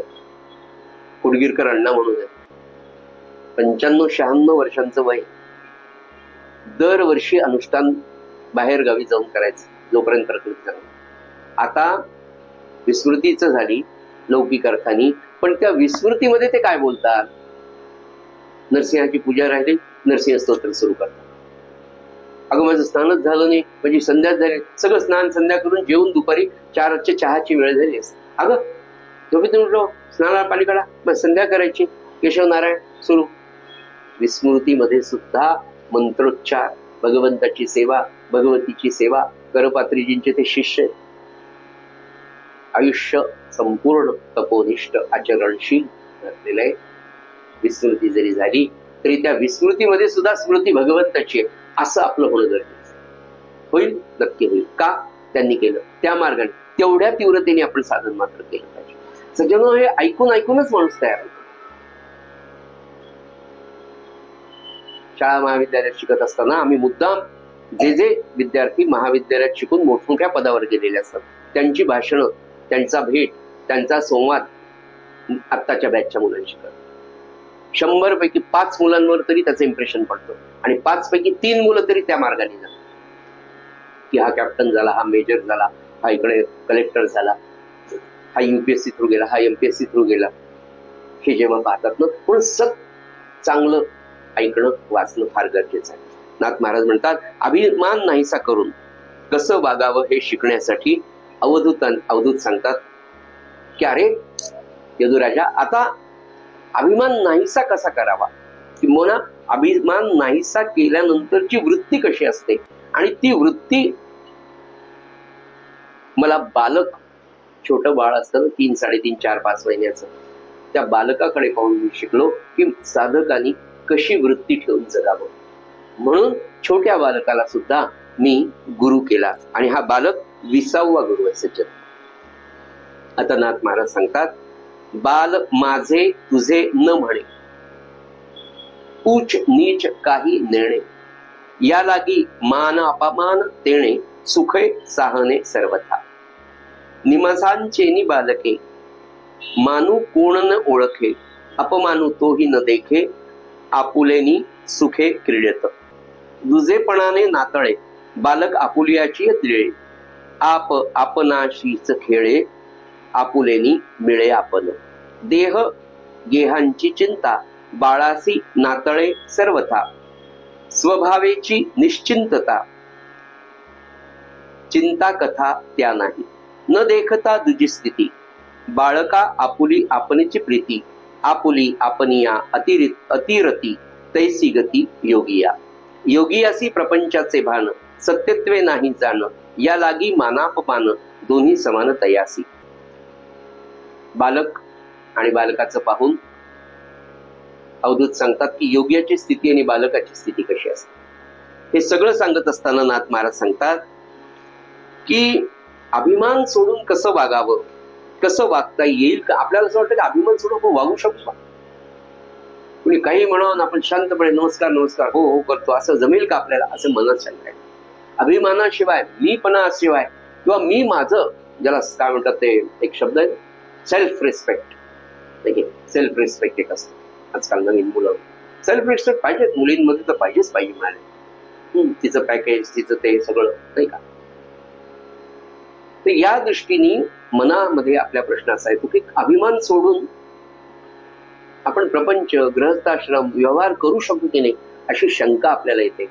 कोटगीरकर अण्णा म्हणून आहे. 95-96 वर्षांचं वय. दरवर्षी अनुष्ठान बाहेर गावी जाऊन करायचं जोपर्यंत प्रकृती चांगली. आता विस्मृतीच झाली लौकिक अर्थाने, पण त्या विस्मृतीमध्ये ते काय बोलतात, नरसिंहाची पूजा राहिली, नरसिंह स्तोत्र सुरू करतात. अगं माझं स्नानच झालं नाही, म्हणजे संध्याच झाली. सगळं स्नान संध्या करून जेवून दुपारी 4च्या चहाची वेळ झाली असते. अगं झोपेतून उठलो, स्नानाला पाणी काढा, मग संध्या करायची, केशव नारायण सुरू. विस्मृतीमध्ये सुद्धा मंत्रोच्चार, भगवंताची सेवा, भगवतीची सेवा, करपात्रीजींचे ते शिष्य. आयुष्य संपूर्ण तपोनिष्ठ आचरणशील असलेलं आहे. विस्मृती जरी झाली तरी त्या विस्मृतीमध्ये सुद्धा स्मृती भगवंताची आहे असं आपलं होणं गरजेचं होईल. नक्की होईल. का? त्यांनी केलं त्या मार्गाने, तेवढ्या तीव्रतेने आपण साधन मात्र केलं पाहिजे. सज्जनो, हे ऐकून ऐकूनच माणूस तयार होतो. शाळा महाविद्यालयात शिकत असताना आम्ही मुद्दाम जे विद्यार्थी महाविद्यालयात शिकून मोठमोठ्या पदावर गेलेले असतात त्यांची भाषणं, त्यांचा भेट, त्यांचा संवाद आत्ताच्या बॅचच्या मुलांशी करतो. 100 पैकी 5 मुलांवर तरी त्याचं इम्प्रेशन पडतं आणि 5 पैकी 3 मुलं तरी त्या मार्गाने जातात की हा कॅप्टन झाला, हा मेजर झाला, हा इकडे कलेक्टर झाला, हा UPSC थ्रू गेला, हा MPSC थ्रू गेला. हे जेव्हा पाहतात ना, पण चांगलं ऐकणं वाचणं फार गरजेचं आहे. नाथ महाराज म्हणतात, अभिमान नाहीसा करून कसं वागावं हे शिकण्यासाठी अवधूत सांगतात की अरे यदुराजा, आता अभिमान नाहीसा कसा करावा, किंवा अभिमान नाहीसा केल्यानंतरची वृत्ती कशी असते, आणि ती वृत्ती मला बालक, छोटं बाळ असतं 3, 3.5, 4, 5 महिन्याचं, त्या बालकाकडे पाहून मी शिकलो की साधकांनी कशी वृत्ती ठेवून जगावं. म्हणून छोट्या बालकाला सुद्धा मी गुरु केला आणि हा बालक 20वा गुरु आहे सज्जन. आता नाथ महाराज सांगतात, बाल माझे तुझे न म्हणे, उच नीच काही नेणे, या लागी मान अपमान तेणे, सुखे साहने सर्वथा. निमसांचेनी बालके, मानू कोण न ओळखे, अपमानू तोही न देखे, आपुलेनी सुखे क्रीडत. दुजेपणाने नातळे, बालक आपुलियाची तिळे, आप आपणाशीच खेळे, आपुलेनी मिळे आपण. देह गेहांची चिंता, बाळासी नातळे सर्वथा, स्वभावेची निश्चिंतता, चिंता कथा त्या नाही. न देखता दुजी स्थिती, बाळका आपुली आपणची प्रीती, आपुली आपनिया अतिरती, तैसी गती योगिया. योगियासी प्रपंचाचे भान, सत्यत्वे नाही जाण, या लागी मानापमान, दोन्ही समान तयासी. बालक आणि बालकाचं पाहून अवधूत सांगतात की योग्याची स्थिती आणि बालकाची स्थिती कशी असते. हे सगळं सांगत असताना नाथ महाराज सांगतात की अभिमान सोडून कसं वागावं, कसं वागता येईल का. आपल्याला असं वाटतं की अभिमान सोडून आपण वागू शकतो, कुणी काही म्हणून आपण शांतपणे नमस्कार नमस्कार हो हो करतो, असं जमेल का आपल्याला, असं मनात शंका आहे. अभिमानाशिवाय, मीपणाशिवाय, किंवा मी माझं, ज्याला काय म्हणतात ते एक शब्द आहे, सेल्फ रिस्पेक्ट. सेल्फ रिस्पेक्ट एक असतं आजकाल नवीन मुलं. सेल्फ रिस्पेक्ट पाहिजेच, मुलींमध्ये तर पाहिजेच पाहिजे म्हणाले. तिचं पॅकेज, तिचं ते सगळं, नाही का. तर या दृष्टीने मनामध्ये आपल्या प्रश्न असा येतो की अभिमान सोडून आपण प्रपंच, गृहस्थाश्रम, व्यवहार करू शकतो की नाही, अशी शंका आपल्याला येते.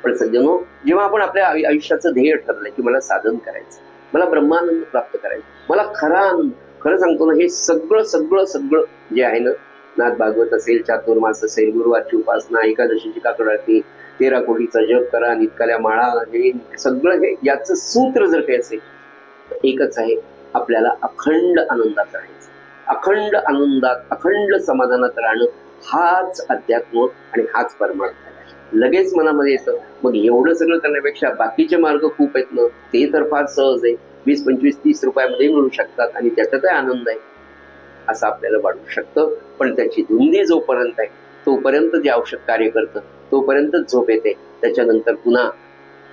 पण सज्जनो, जेव्हा आपण आपल्या आयुष्याचं ध्येय ठरलंय की मला साधन करायचं, मला ब्रह्मानंद प्राप्त करायचं, मला खरा आनंद, खरं सांगतो ना, हे सगळं सगळं सगळं जे आहे ना, नाथ भागवत असेल, चातुर्मास असेल, गुरुवारची उपासना, एकादशीची काकडाची, 13 कोटीचा जप करा, नित्काल्या माळा, हे सगळं, हे याचं सूत्र जर काही असेल तर एकच आहे, आपल्याला अखंड आनंदात राहायचं, अखंड आनंदात, अखंड समाधानात राहणं, हाच अध्यात्म आणि हाच परमार्थ आहे. लगेच मनामध्ये येतं, मग एवढं सगळं करण्यापेक्षा बाकीचे मार्ग खूप आहेत ना, ते तर फार सहज आहे, 20, 25, 30 रुपयामध्ये मिळू शकतात आणि त्याच्यातही आनंद आहे, असं आपल्याला वाटू शकतं. पण त्याची धुंदी जोपर्यंत आहे, तोपर्यंत जे आवश्यक कार्य करतं, तोपर्यंतच झोप येते. त्याच्यानंतर पुन्हा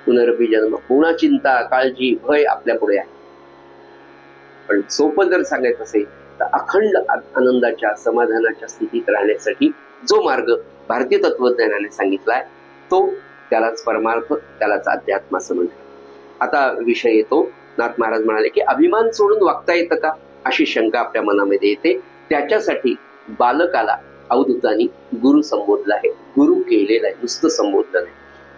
पुनरपी जन्म, पुन्हा चिंता, काळजी, भय आपल्या पुढे आहे. पण सोपं जर सांगायचं असेल तर अखंड आनंदाच्या, समाधानाच्या स्थितीत राहण्यासाठी जो मार्ग भारतीय तत्वज्ञानाने सांगितलाय, तो त्यालाच परमार्थ, त्यालाच अध्यात्म असं म्हणतात. आता विषय येतो, नाथ महाराज म्हणाले की अभिमान सोडून वागता येतं का, अशी शंका आपल्या मनामध्ये येते. त्याच्यासाठी बालकाला अवधूतांनी गुरु संबोधला आहे, गुरु केलेला आहे, नुसतं संबोधलं नाही.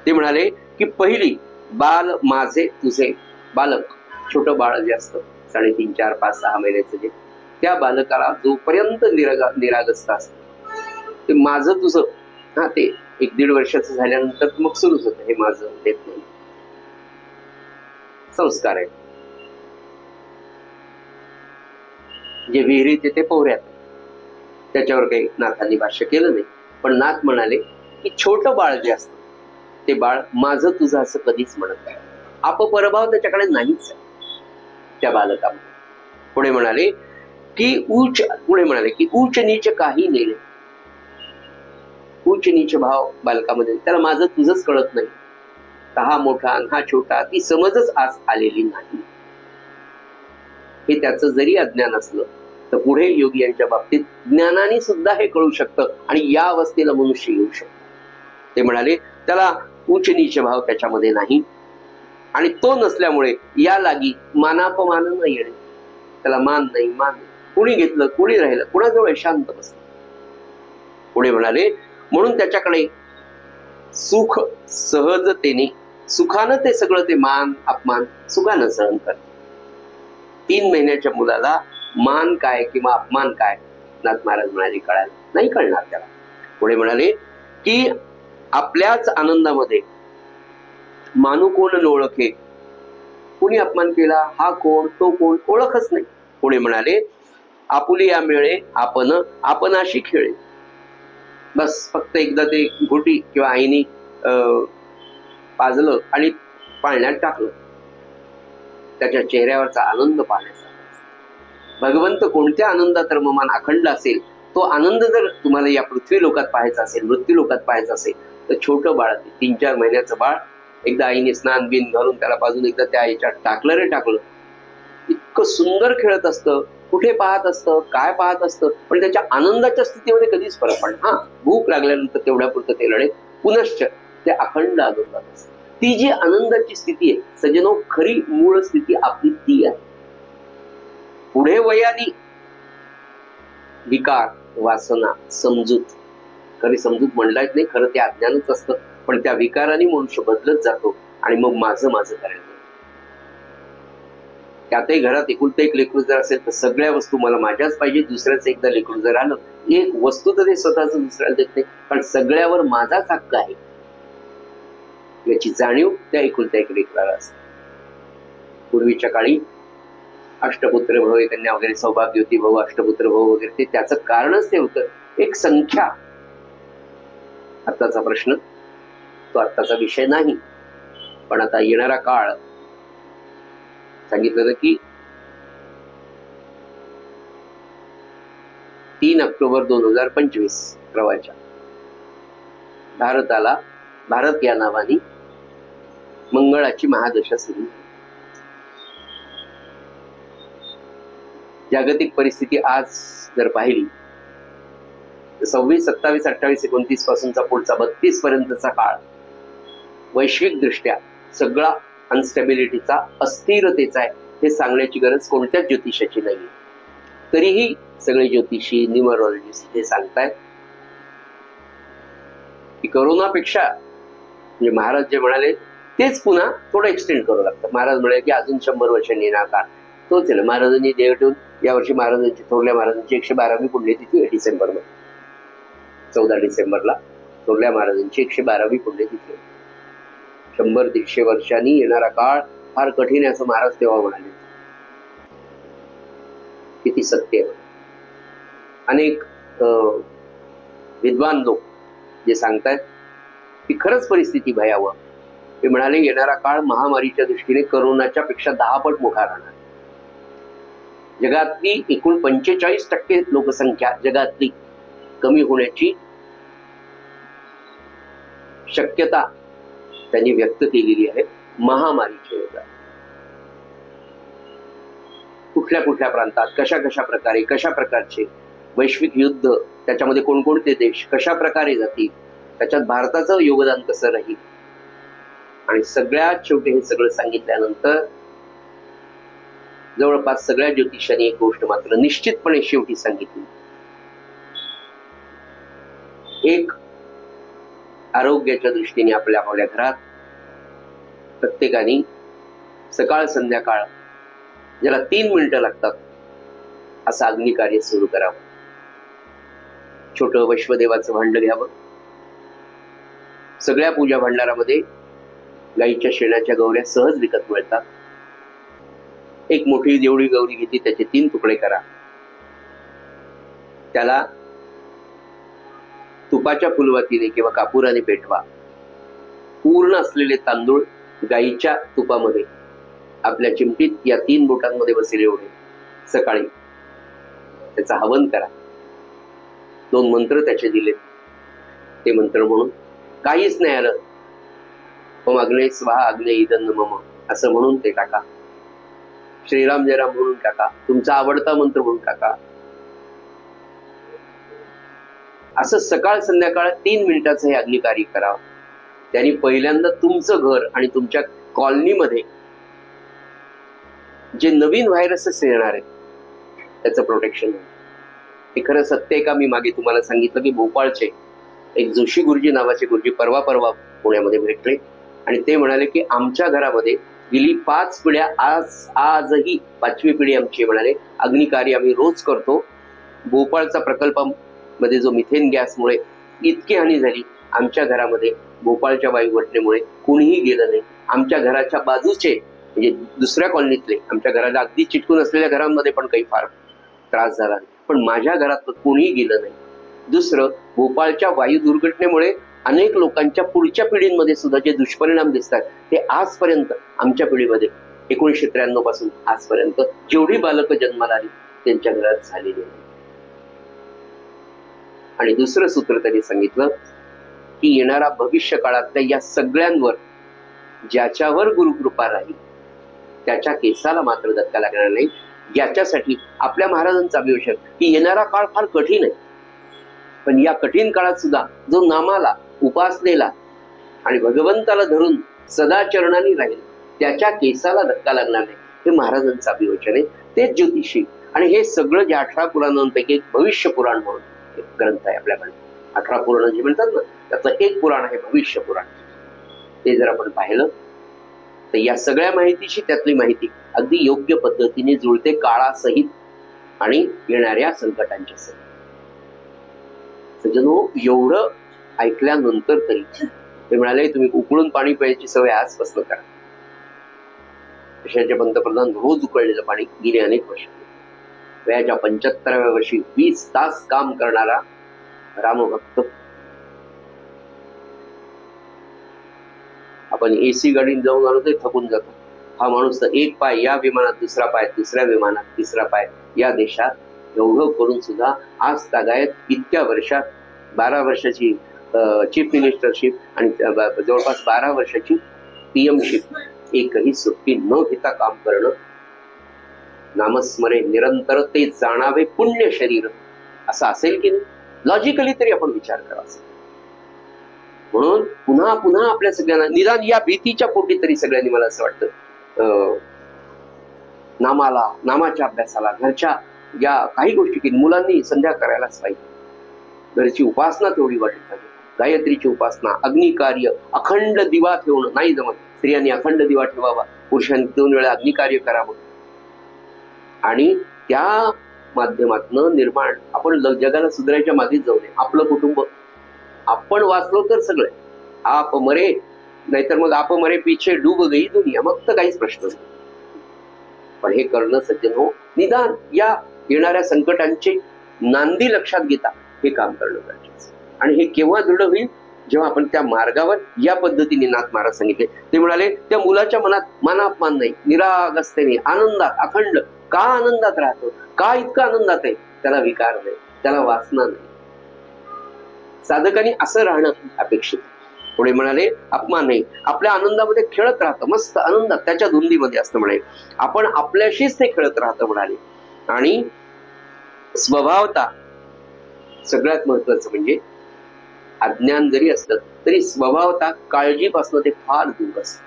ते म्हणाले की पहिली, बाल माझे तुझे. बालक, छोटं बाळ जे असतं 3.5, 4, 5, 6 महिन्याचं, जे त्या बालकाला जोपर्यंत निरागसता असते, ते माझं तुझं, हा, ते 1-1.5 वर्षाचं झाल्यानंतर मग सुरूच होतं, हे माझं देत नाही, संस्कार आहे. जे विहिरीत ते पोहऱ्यात, त्याच्यावर काही नाथांनी भाष्य केलं नाही. पण नाथ म्हणाले की छोटं बाळ जे असतं ते बाळ माझं तुझं असं कधीच म्हणत नाही. अपपरभाव त्याच्याकडे नाहीच आहे त्या बालकामध्ये. पुढे म्हणाले की उच्च नीच काही नेले. उच्च नीच भाव बालकामध्ये, त्याला माझं तुझंच कळत नाही. हा मोठा आणि हा छोटा ती समजच आज आलेली नाही. हे त्याचं जरी अज्ञान असलं तर पुढे योगी यांच्या बाबतीत ज्ञानाने सुद्धा हे कळू शकतं आणि या अवस्थेला मनुष्य येऊ शकतो. ते म्हणाले त्याला उच्च नीच भाव त्याच्यामध्ये नाही आणि तो नसल्यामुळे या लागी मानापमान न येणे. त्याला मान नाही, मान नाही. कुणी घेतलं, कुणी राहिलं, कुणाजवळ शांत बसलं. पुढे म्हणाले म्हणून त्याच्याकडे सुख सहजतेने, सुखानं ते सगळं ते मान अपमान सुखानं सहन करते. 3 महिन्याच्या मुलाला मान काय किंवा अपमान काय नाथ महाराज म्हणाले कळायला नाही कळणार त्याला. पुढे म्हणाले की आपल्याच आनंदामध्ये मानू कोण न ओळखे. कुणी अपमान केला, हा कोण तो कोण ओळखच नाही. पुढे म्हणाले आपुले या मिळे आपण आपणाशी खेळे. बस फक्त एकदा ते घोटी किंवा आईनी पाजलं आणि पाळण्यात टाकलं, त्याच्या चेहऱ्यावरचा आनंद पाहण्याचा. भगवंत कोणत्या आनंदात रममान अखंड असेल, तो आनंद जर तुम्हाला या पृथ्वी लोकात पाहायचा असेल, मृत्यू लोकात पाहायचा असेल तर छोटं बाळ, 3-4 महिन्याचं बाळ, एकदा आईने स्नान बिन घालून त्याला पाजून एकदा त्या आईच्या टाकलं रे टाकलं, इतकं सुंदर खेळत असतं. कुठे पाहत असतं, काय पाहत असतं, पण त्याच्या आनंदाच्या स्थितीमध्ये कधीच फरक पडत. हा भूक लागल्यानंतर तेवढ्या पुरतं ते लढे, पुनश्च ते अखंड आनंदात असतं. ती जी आनंदाची स्थिती आहे सज्जनो, खरी मूळ स्थिती आपली ती आहे. पुढे वयानी विकार, वासना, समजूत, खरी समजूत म्हणता येत नाही, खरं ते अज्ञानच असतं, पण त्या विकाराने मनुष्य बदलत जातो आणि मग माझं करायचं. त्यातही घरात एकुलतं एक लेकरू जर असेल तर सगळ्या वस्तू मला माझ्याच पाहिजे. दुसऱ्याचं एकदा लेकरू जर आलं, एक वस्तू तर ते स्वतःच दुसऱ्याला देत नाही, पण सगळ्यावर माझाच हक्क आहे याची जाणीव त्या एकुलत्या एक लेकराला असते. पूर्वीच्या काळी अष्टपुत्र भव, कन्या वगैरे, सौभाग्यवती भव, अष्टपुत्र भव वगैरे, ते त्याचं कारणच ते होतं, एक संख्या. आत्ताचा प्रश्न तो आत्ताचा विषय नाही, पण आता येणारा काळ सांगितलं की 3 ऑक्टोबर 2025 रवाच्या भारत या नावाने मंगळाची महादशा सुरू. जागतिक परिस्थिती आज जर पाहिली तर 26, 27, 28, 29 पासूनचा पुढचा 32 पर्यंतचा काळ वैश्विक दृष्ट्या सगळा अनस्टेबिलिटीचा, अस्थिरतेचा आहे हे सांगण्याची गरज कोणत्याच ज्योतिषाची नाही. तरीही सगळे ज्योतिषी, न्यूमरोलॉजिस्ट हे सांगतायत की करोनापेक्षा, म्हणजे महाराज जे म्हणाले तेच पुन्हा थोडं एक्सटेंड करावं लागतं. महाराज म्हणाले की अजून 100 वर्षांनी येणार काळ तोच आहे ना. महाराजांनी देव ठेवून यावर्षी महाराजांची, थोरल्या महाराजांची 112वी पुण्यतिथी आहे डिसेंबरमध्ये. 14 डिसेंबरला थोरल्या महाराजांची 112वी पुण्यतिथी आहे. 100-150 वर्षांनी येणारा काळ फार कठीण आहे असं महाराज तेव्हा म्हणाले. किती सत्य आहे. अनेक विद्वान लोक जे सांगतायत की खरंच परिस्थिती भयावह. ते म्हणाले येणारा काळ महामारीच्या दृष्टीने करोनाच्या पेक्षा 10 पट मोठा राहणार. जगातली एकूण 45% लोकसंख्या जगातली कमी होण्याची शक्यता त्यांनी व्यक्त केलेली आहे महामारीच्या वेळेला. कुठल्या कुठल्या प्रांतात कशा प्रकारे, कशा प्रकारचे वैश्विक युद्ध, त्याच्यामध्ये कोणकोणते देश कशा प्रकारे जातील, त्याच्यात भारताचं योगदान कसं राहील, आणि सगळ्यात शेवटी हे सगळं सांगितल्यानंतर जवळपास सगळ्या ज्योतिषांनी एक गोष्ट मात्र निश्चितपणे शेवटी सांगितली. एक, आरोग्याच्या दृष्टीने आपल्या घरात प्रत्येकाने सकाळ संध्याकाळ ज्याला 3 मिनिटं लागतात असं अग्निकार्य सुरू करावं. छोटं वैश्वदेवाचं भांड घ्यावं. सगळ्या पूजा भांडारामध्ये गाईच्या शेणाच्या गौऱ्या सहज विकत मिळतात. एक मोठी जेवढी गौरी घेतली त्याचे 3 तुकडे करा. त्याला तुपाच्या फुलवातीने किंवा कापुराने पेटवा. पूर्ण असलेले तांदूळ गाईच्या तुपामध्ये आपल्या चिमटीत या 3 बोटांमध्ये बसेल एवढे सकाळी त्याचा हवन करा. 2 मंत्र त्याचे दिले. ते मंत्र म्हणून काहीच नाही आलं, ओम अग्ने स्वाहा अग्ने इदन्न मम असं म्हणून ते टाका. श्रीराम जयराम म्हणून टाका. तुमचा आवडता मंत्र म्हणून टाका. असं सकाळ संध्याकाळ 3 मिनिटाचं हे अग्निकार्य करावं. त्यांनी पहिल्यांदा तुमचं घर आणि तुमच्या कॉलनीमध्ये जे नवीन व्हायरसेस येणार आहेत त्याचं प्रोटेक्शन होईल. हे खरं सत्य आहे का? मी मागे तुम्हाला सांगितलं की भोपाळचे एक जोशी गुरुजी नावाचे गुरुजी परवा पुण्यामध्ये भेटले आणि ते म्हणाले की आमच्या घरामध्ये गेली 5 पिढ्या आजही 5वी पिढी आमची म्हणाले अग्निकार्य आम्ही रोज करतो. भोपाळचा प्रकल्पामध्ये जो मिथेन गॅसमुळे इतकी हानी झाली, आमच्या घरामध्ये भोपाळच्या वायू घटनेमुळे कुणीही गेलं नाही. आमच्या घराच्या बाजूचे म्हणजे दुसऱ्या कॉलनीतले आमच्या घराला अगदी चिटकून असलेल्या घरांमध्ये पण काही फार त्रास झाला नाही, पण माझ्या घरात कुणीही गेलं नाही. दुसरं, भोपाळच्या वायू दुर्घटनेमुळे अनेक लोकांच्या पुढच्या पिढींमध्ये सुद्धा जे दुष्परिणाम दिसतात ते आजपर्यंत आमच्या पिढीमध्ये 1993 पासून आजपर्यंत जेवढी बालकं जन्माला आली त्यांच्या घरात झालेली नाही. आणि दुसरं सूत्र त्यांनी सांगितलं की येणारा भविष्य काळातल्या या सगळ्यांवर ज्याच्यावर गुरुकृपा राहील त्याच्या केसाला मात्र धक्का लागणार नाही. याच्यासाठी आपल्या महाराजांचा अभिषेक की येणारा काळ फार कठीण आहे, पण या कठीण काळात सुद्धा जो नामाला उपासलेला आणि भगवंताला धरून सदा चरणाने राहील त्याच्या केसाला धक्का लागणार नाही, हे महाराजांचं अभिवचन आहे. ते ज्योतिषी आणि हे सगळं जे 18 पुराणांपैकी एक भविष्य पुराण म्हणून एक ग्रंथ आहे आपल्याकडे. 18 पुराण जे म्हणतात ना त्यातलं एक पुराण आहे भविष्य पुराण. ते जर आपण पाहिलं तर या सगळ्या माहितीशी त्यातली माहिती अगदी योग्य पद्धतीने जुळते काळासहित आणि येणाऱ्या संकटांच्या सहित. सज्जनो, एवढं ऐकल्यानंतर तरी ते म्हणाले तुम्ही उकळून पाणी प्यायची सवय आजपासून करा. देशाचे पंतप्रधान रोज उकळलेलं पाणी गेली अनेक वर्ष. वयाच्या 75व्या वर्षी 20 तास काम करणारा रामभक्त. आपण एसी गाडीत जाऊन आलो ते थकून जातो. हा माणूस तर एक पाय या विमानात, दुसरा पाय दुसऱ्या विमानात, तिसरा पाय या देशात, एवढं करून सुद्धा आज तागायत इतक्या वर्षात 12 वर्षाची चीफ मिनिस्टरशिप आणि जवळपास 12 वर्षाची पीएमशिप, एकही सुट्टी न घेता काम करणं. नामस्मरे निरंतर ते जाणावे पुण्य शरीर, असं असेल की नाही? लॉजिकली तरी आपण विचार करावा. म्हणून पुन्हा पुन्हा आपल्या सगळ्यांना निदान या भीतीच्या पोटी तरी सगळ्यांनी मला असं वाटतं नामाला, नामाच्या अभ्यासाला, घरच्या या काही गोष्टी की मुलांनी संध्या करायलाच पाहिजे. घरची उपासना तेवढी वाटली पाहिजे. गायत्रीची उपासना, अग्निकार्य, अखंड दिवा ठेवणं नाही जमत. स्त्रियांनी अखंड दिवा ठेवावा, पुरुषांनी 2 वेळा अग्निकार्य करावं. आणि त्या माध्यमातून निर्माण आपण जगाला सुधारायच्या मागेच जाऊ नये. आपलं कुटुंब आपण वाचलो तर सगळं, आप मरे नाहीतर मग आप मरे पीछे डूब गई दुनिया, मग तर काहीच प्रश्न नाही. पण हे करणं सज्जन हो, निदान या येणाऱ्या संकटांची नांदी लक्षात घेता हे काम करणं गरजेचं. आणि हे केव्हा दृढ होईल? जेव्हा आपण त्या मार्गावर या पद्धतीने नाथ महाराज सांगितले. ते म्हणाले त्या मुलाच्या मनात मानापमान नाही, निरागसतेने आनंदात, अखंड का आनंदात राहतो, का इतका आनंदात आहे, त्याला विकार नाही, त्याला वासना नाही. साधकांनी असं राहणं अपेक्षित. पुढे म्हणाले अपमान नाही, आपल्या आनंदामध्ये खेळत राहतं, मस्त आनंदात त्याच्या धुंदीमध्ये असतं म्हणाले. आपण आपल्याशीच ते खेळत राहतं म्हणाले. आणि स्वभावता सगळ्यात महत्वाचं म्हणजे अज्ञान जरी असलं तरी स्वभावता काळजीपासून ते फार दूर असतं.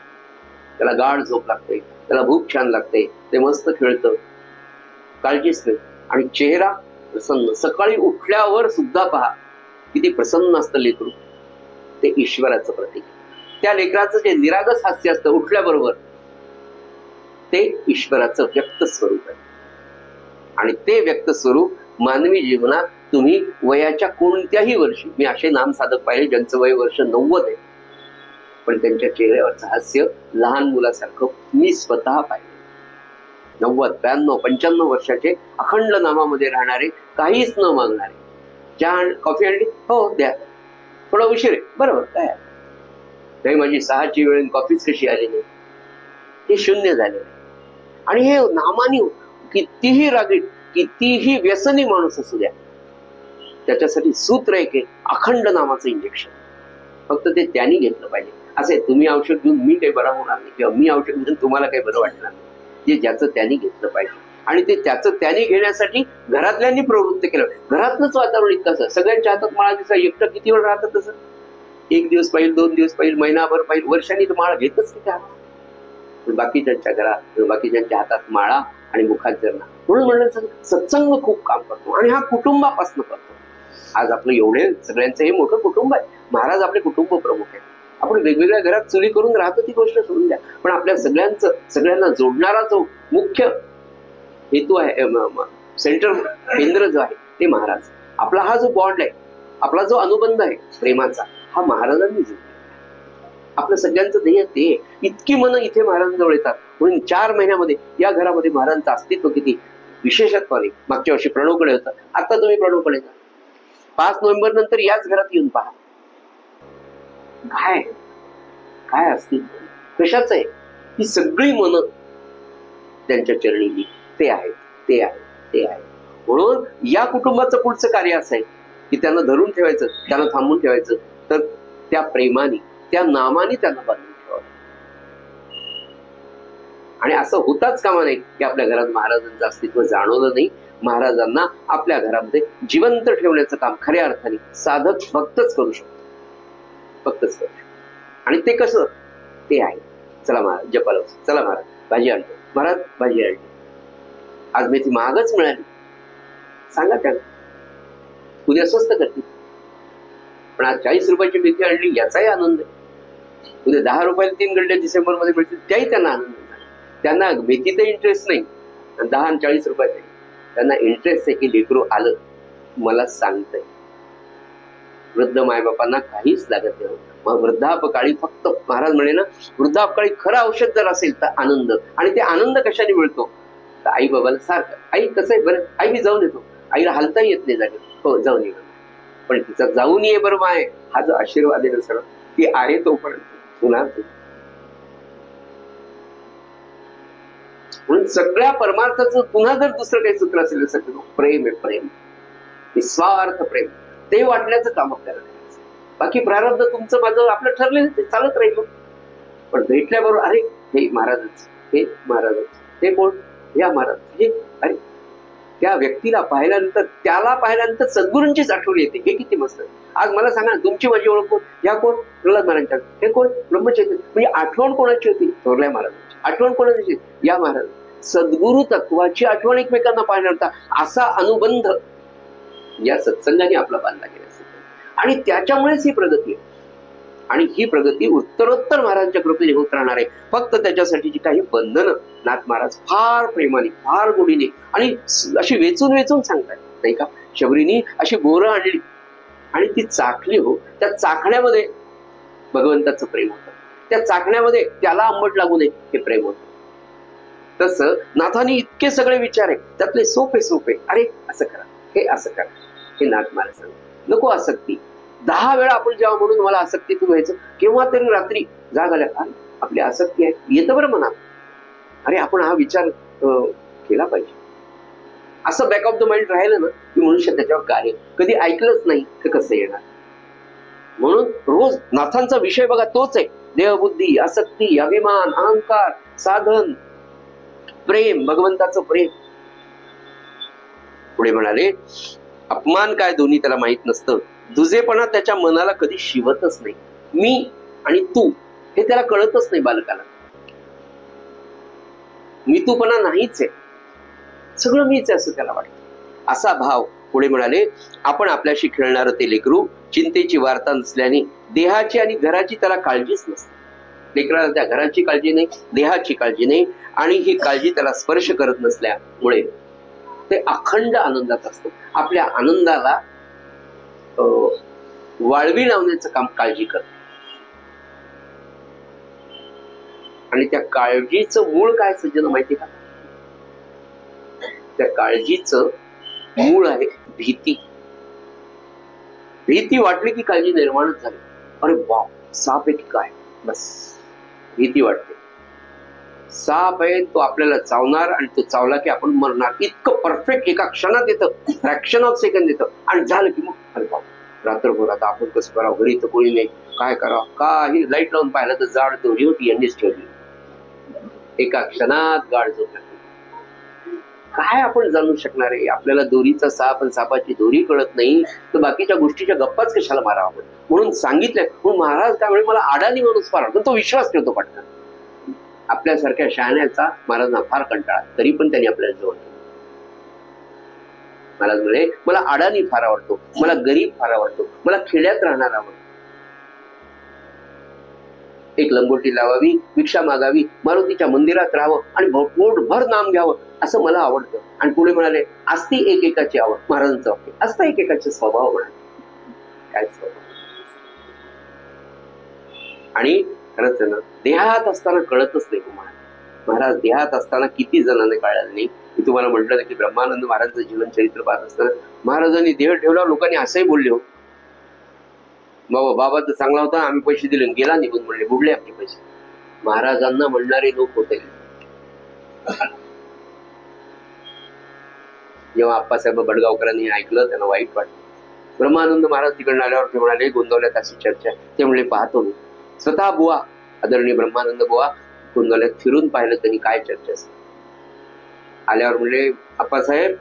त्याला गाढ झोप लागते, त्याला भूक छान लागते, ते मस्त खेळतं, काळजीच नाही. आणि चेहरा प्रसन्न, सकाळी उठल्यावर सुद्धा पहा किती प्रसन्न असतं लेकरू, ते ईश्वराचं प्रतीक. त्या लेकराचं जे निरागस हास्य असतं उठल्याबरोबर ते ईश्वराचं व्यक्त स्वरूप आहे. आणि ते व्यक्त स्वरूप मानवी जीवनात तुम्ही वयाच्या कोणत्याही वर्षी, मी असे नाम साधक पाहिले ज्यांचं वय वर्ष 90 आहे, पण त्यांच्या चेहऱ्यावरचं हास्य लहान मुलासारखं मी स्वतः पाहिले. 90, 92, 95 वर्षाचे अखंड नामामध्ये राहणारे, काहीच न मागणारे. चहा कॉफी आणली, हो द्या, थोडा उशीर आहे, बरोबर, काय नाही, माझी 6ची वेळ कॉफीच कशी आली नाही, हे शून्य झालेलं आहे. आणि हे नामानी कितीही रागीट, कितीही व्यसनी माणूस असू द्या, त्याच्यासाठी सूत्र एक आहे, अखंड नामाचं इंजेक्शन. फक्त ते त्यांनी घेतलं पाहिजे. असे तुम्ही औषध घेऊन मी काही बरा होणार नाही, किंवा मी औषध घेऊन तुम्हाला काही बरं वाटणार नाही. जे ज्याचं त्यांनी घेतलं पाहिजे, आणि ते त्याचं त्यांनी घेण्यासाठी घरातल्यांनी प्रवृत्त केलं. घरातलंच वातावरण इतकं असं, सगळ्यांच्या हातात माळा दिसा, एकटं किती वेळ राहतं तसं, 1 दिवस पाहिजे, 2 दिवस पाहिजे, महिनाभर पाहिजे, वर्षांनी तर माळा घेतच नाही त्या हातात. बाकीच्यांच्या घरात, बाकीच्यांच्या हातात माळा आणि मुखात जरणा. म्हणून म्हणलं सत्संग खूप काम करतो, आणि हा कुटुंबापासून करतो. आज आपलं एवढे सगळ्यांचं हे मोठं कुटुंब आहे. महाराज आपले कुटुंब प्रमुख आहेत. आपण वेगवेगळ्या घरात चुली करून राहतो ती गोष्ट सोडून द्या, पण आपल्या सगळ्यांना जोडणारा जो मुख्य हेतू आहे, सेंटर, केंद्र जो आहे ते महाराज. आपला हा जो बॉन्ड आहे, आपला जो अनुबंध आहे प्रेमाचा, हा महाराजांनी जोडला. आपलं सगळ्यांचं ध्येय ते. इतकी मनं इथे महाराजांजवळ येतात, म्हणून 4 महिन्यामध्ये या घरामध्ये महाराजांचं अस्तित्व किती विशेषत्वाने. मागच्या वर्षी प्रणवकडे होतं, आता तुम्ही प्रणवकडे जा. 5 नोव्हेंबर नंतर याच घरात येऊन पहा. काय काय अस्तित्व, कशाच आहे? ही सगळी मनं त्यांच्या चरणी ते आहेत, ते आहे, ते आहे. म्हणून या कुटुंबाचं पुढचं कार्य असं आहे की त्यांना धरून ठेवायचं, त्यांना थांबून ठेवायचं, तर त्या प्रेमाने, त्या नामाने त्यांना बांधून ठेवावं. आणि असं होताच कामा नये की आपल्या घरात महाराजांचं अस्तित्व जाणवलं नाही. महाराजांना आपल्या घरामध्ये जिवंत ठेवण्याचं काम खऱ्या अर्थाने साधक भक्तच करू शकतो, फक्तच करू शकतो. आणि ते कसं, ते आहे. चला महाराज जपाला, चला महाराज भाजी आणतो, महाराज भाजी आणली, आज मेथी महागच मिळाली, सांगा त्यांना, उद्या स्वस्त करतील. पण आज 40 रुपयाची मेथी आणली याचाही आनंद आहे. उद्या 10 रुपयाला 3 गड्डे डिसेंबर मध्ये मिळतील, त्याही त्यांना आनंद आहे. त्यांना मेथीत इंटरेस्ट नाही, 10 आणि 40 रुपयात त्यांना इंटरेस्ट आहे की लेकरू आलं, मला सांगतंय. वृद्ध मायबापांना काहीच लागत नाही. मग वृद्धापकाळी फक्त महाराज म्हणे ना, वृद्धापकाळी खरं औषध जर असेल तर आनंद. आणि ते आनंद कशाने मिळतो? तर आई बाबाला सारखं, आई कसं आहे बरं, आई मी जाऊन येतो. आईला हालता येत नाही जागे, हो जाऊन ये, पण तिचा जाऊन ये बरोबर आहे, हा जो आशीर्वाद आहे ना सगळं, ती आहे तोपर्यंत पुन्हा. म्हणून सगळ्या परमार्थाचं पुन्हा जर दुसरं काही सूत्र असेल, सगळं प्रेम आहे, प्रेम, निस्वार्थ प्रेम, ते वाटण्याचं काम आपल्याला करायचं. बाकी प्रारब्ध तुमचं माझं आपलं ठरलेलं ते चालत राहील. पण भेटल्याबरोबर अरे हे महाराजच, हे महाराजच, हे कोण, या महाराज, हे अरे त्या व्यक्तीला पाहिल्यानंतर, त्याला पाहिल्यानंतर सद्गुरूंचीच आठवण येते. हे किती मस्त. आज मला सांगा ना, तुमची माझी ओळख कोण? या कोण? प्रल्हाद महाराजांच्या. हे कोण? ब्रह्मचैतन्य. म्हणजे आठवण कोणाची होती? थोरल्या महाराजांची. आठवण कोणाची? या महाराज. सद्गुरु तत्वाची आठवण एकमेकांना पाहिल्यानंतर असा अनुबंध या सत्संगाने आपला बांधला गेला. आणि त्याच्यामुळेच ही प्रगती आहे. आणि ही प्रगती उत्तरोत्तर महाराजांच्या कृपेने होत राहणार आहे. फक्त त्याच्यासाठीची काही बंधनं नाथ महाराज फार प्रेमाने, फार गोडीने आणि अशी वेचून वेचून सांगतात, नाही का? शबरीनी अशी बोरं आणली आणि ती चाखली. हो, त्या चाखण्यामध्ये भगवंताचं प्रेम होतं. त्या चाखण्यामध्ये त्याला आंबट लागू नये हे प्रेम होतं. तसं नाथांनी इतके सगळे विचार आहे, त्यातले सोपे सोपे, अरे असं करा, हे असं करा, हे नाथ महाराज सांगतात. नको आसक्ती. 10 वेळा आपण जेव्हा म्हणून मला आसक्तीतून व्हायचं, केव्हा तरी रात्री जाग आल्या, अरे आपली आसक्ती आहे, येतं बरं मनात, अरे आपण हा विचार केला पाहिजे. असं बॅक ऑफ द माइंड राहिलं ना की मनुष्य त्याच्यावर कार्य कधी ऐकलंच नाही तर कसं येणार. म्हणून रोज नाथांचा विषय बघा तोच आहे. देहबुद्धी, आसक्ती, अभिमान, अहंकार, साधन, प्रेम, भगवंताचं प्रेम. पुढे म्हणाले, अपमान काय दोन्ही त्याला माहित नसतं. दुजेपणा त्याच्या मनाला कधी शिवतच नाही. मी आणि तू हे त्याला कळतच नाही बालकाला. मी तूपणा नाहीच आहे, सगळं मीच आहे असं त्याला वाटतं. असा भाव. पुढे म्हणाले, आपण आपल्याशी खेळणारं ते लेकरू चिंतेची वार्ता नसल्याने देहाची आणि घराची त्याला काळजीच नसते. लेकराला त्या घराची काळजी नाही, देहाची काळजी नाही, आणि ही काळजी त्याला स्पर्श करत नसल्यामुळे ते अखंड आनंदात असतो. आपल्या आनंदाला वाळवी लावण्याचं काम काळजी करते. आणि त्या काळजीचं मूळ काय सज्जन माहिती का? त्या काळजीचं मूळ आहे भीती. भीती वाटली की काळजी निर्माणच झाली. अरे वा, साप आहे की काय, बस भीती वाटते. साप आहे, तो आपल्याला चावणार आणि तो चावला की आपण मरणार. इतकं परफेक्ट एका क्षणात येतं, फ्रॅक्शन ऑफ सेकंड येतं आणि झालं की मग अरे बाप, रात्रभर आता आपण कसं करावं, घरी तर कोणी नाही, काय करावं, काही लाईट लावून पाहिलं तर जाड दोरी होती, यांनीच ठेवली. एका क्षणात गाड झोप लागली. काय आपण जाणू शकणार आहे? आपल्याला दोरीचा साप आणि सापाची दोरी कळत नाही तर बाकीच्या गोष्टीच्या गप्पाच कशाला मारावं. म्हणून सांगितलंय. म्हणून महाराज काय म्हणे, मला अडाणी माणूस फार आवडतो, तो विश्वास ठेवतो पटकन. आपल्यासारख्या शहाण्याचा महाराजांना फार कंटाळा, तरी पण त्यांनी आपल्याला जवळ ठेवलं. महाराज म्हणे, मला अडाणी फार आवडतो, मला गरीब फार आवडतो, मला खेड्यात राहणार आवडतो. एक लंगोटी लावावी, भिक्षा मागावी, मारुतीच्या मंदिरात राहावं आणि पोटभर नाम घ्यावं असं मला आवडतं. आणि पुढे म्हणाले, असती एकेकाची आवड. महाराजांचं वाक्य, असता एकेकाचे स्वभाव म्हणाले. काय स्वभाव. आणि खरंच आहे ना, देहात असताना कळतच नाही तुम्हाला. महाराज देहात असताना किती जणांना कळलं नाही. मी तुम्हाला म्हटलं ना की ब्रह्मानंद महाराजांचं जीवन चरित्र पाहत असताना महाराजांनी देह ठेवला, लोकांनी असंही बोलले, हो बाबा तर चांगला होता, आम्ही पैसे दिले, गेला निघून, म्हणले बुडले आपले पैसे. महाराजांना म्हणणारे लोक होते. जेव्हा आप्पासाहेब बडगावकरांनी ऐकलं, त्यांना वाईट वाटलं. ब्रह्मानंद महाराज तिकडून आल्यावर ते म्हणाले, गोंदवल्यात अशी चर्चा. ते म्हणले, पाहतो मी. स्वतः बुवा, आदरणीय ब्रह्मानंद बुवा गोंदवल्यात फिरून पाहिलं, त्यांनी काय चर्चा असते. आल्यावर म्हणले, आप्पासाहेब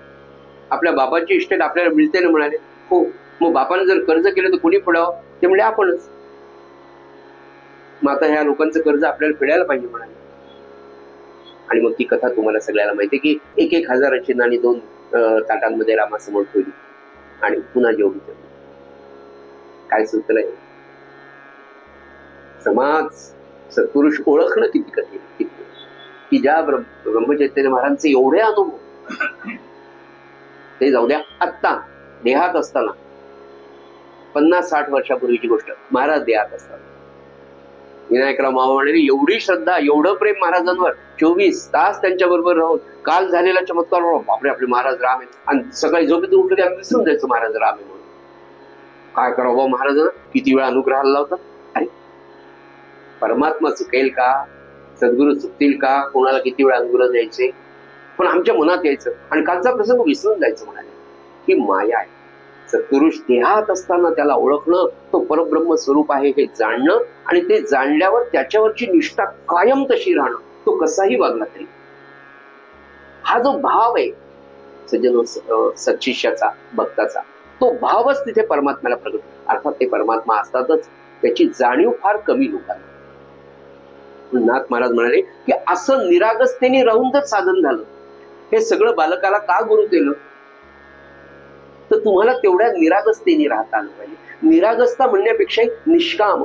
आपल्या बाबाची इस्टेट आपल्याला मिळते ना. म्हणाले, हो. मग बापाने जर कर्ज केलं तर कोणी फेडावं? ते म्हणले, आपणच. मग आता ह्या लोकांचं कर्ज आपल्याला फेडायला पाहिजे म्हणाले. आणि मग ती कथा तुम्हाला सगळ्याला माहिती की 1,000 नाणी 2 ताटांमध्ये रामासमोर ठेवली आणि पुन्हा जेवढी ठेवली. काय सूत्र आहे? समाज सत्पुरुष ओळखणं किती कठीण, किती की ज्या ब्रह्मचैतन्य महाराजांचे एवढे अनुभव, ते जाऊ द्या. आत्ता देहात असताना 50-60 वर्षापूर्वीची गोष्ट, महाराज देहात असताना विनायकराव मामा म्हणाले, एवढी श्रद्धा, एवढं प्रेम महाराजांवर, 24 तास त्यांच्या बरोबर राहून काल झालेला चमत्कार, बापरे आपले महाराज राम आहेत. आणि सकाळी झोपेतून उठले आम्ही विसरून जायचं महाराज राम आहे म्हणून. काय करावं बाबा, महाराजांना किती वेळा अनुग्रह आला होता. अरे परमात्मा चुकेल का? सद्गुरू चुकतील का? कोणाला किती वेळा अनुग्रह द्यायचे, पण आमच्या मनात यायचं आणि कालचा प्रसंग विसरून जायचं. म्हणाले ही माया आहे. सत्पुरुष देहात असताना त्याला ओळखणं, तो परब्रह्म स्वरूप आहे हे जाणणं, आणि ते जाणल्यावर त्याच्यावरची निष्ठा कायम तशी राहणं, तो कसाही वागला तरी. हा जो भाव आहे सज्जन सत्शिष्याचा, भक्ताचा, तो भावच तिथे परमात्म्याला प्रगट. अर्थात ते परमात्मा असतातच, त्याची जाणीव फार कमी लोकांना. नाथ महाराज म्हणाले की असं निरागसतेने राहून जर साधन झालं, हे सगळं बालकाला का गुरु केलं, तर तुम्हाला तेवढ्या निरागसतेने राहता आलं पाहिजे. निरागसता म्हणण्यापेक्षा निष्काम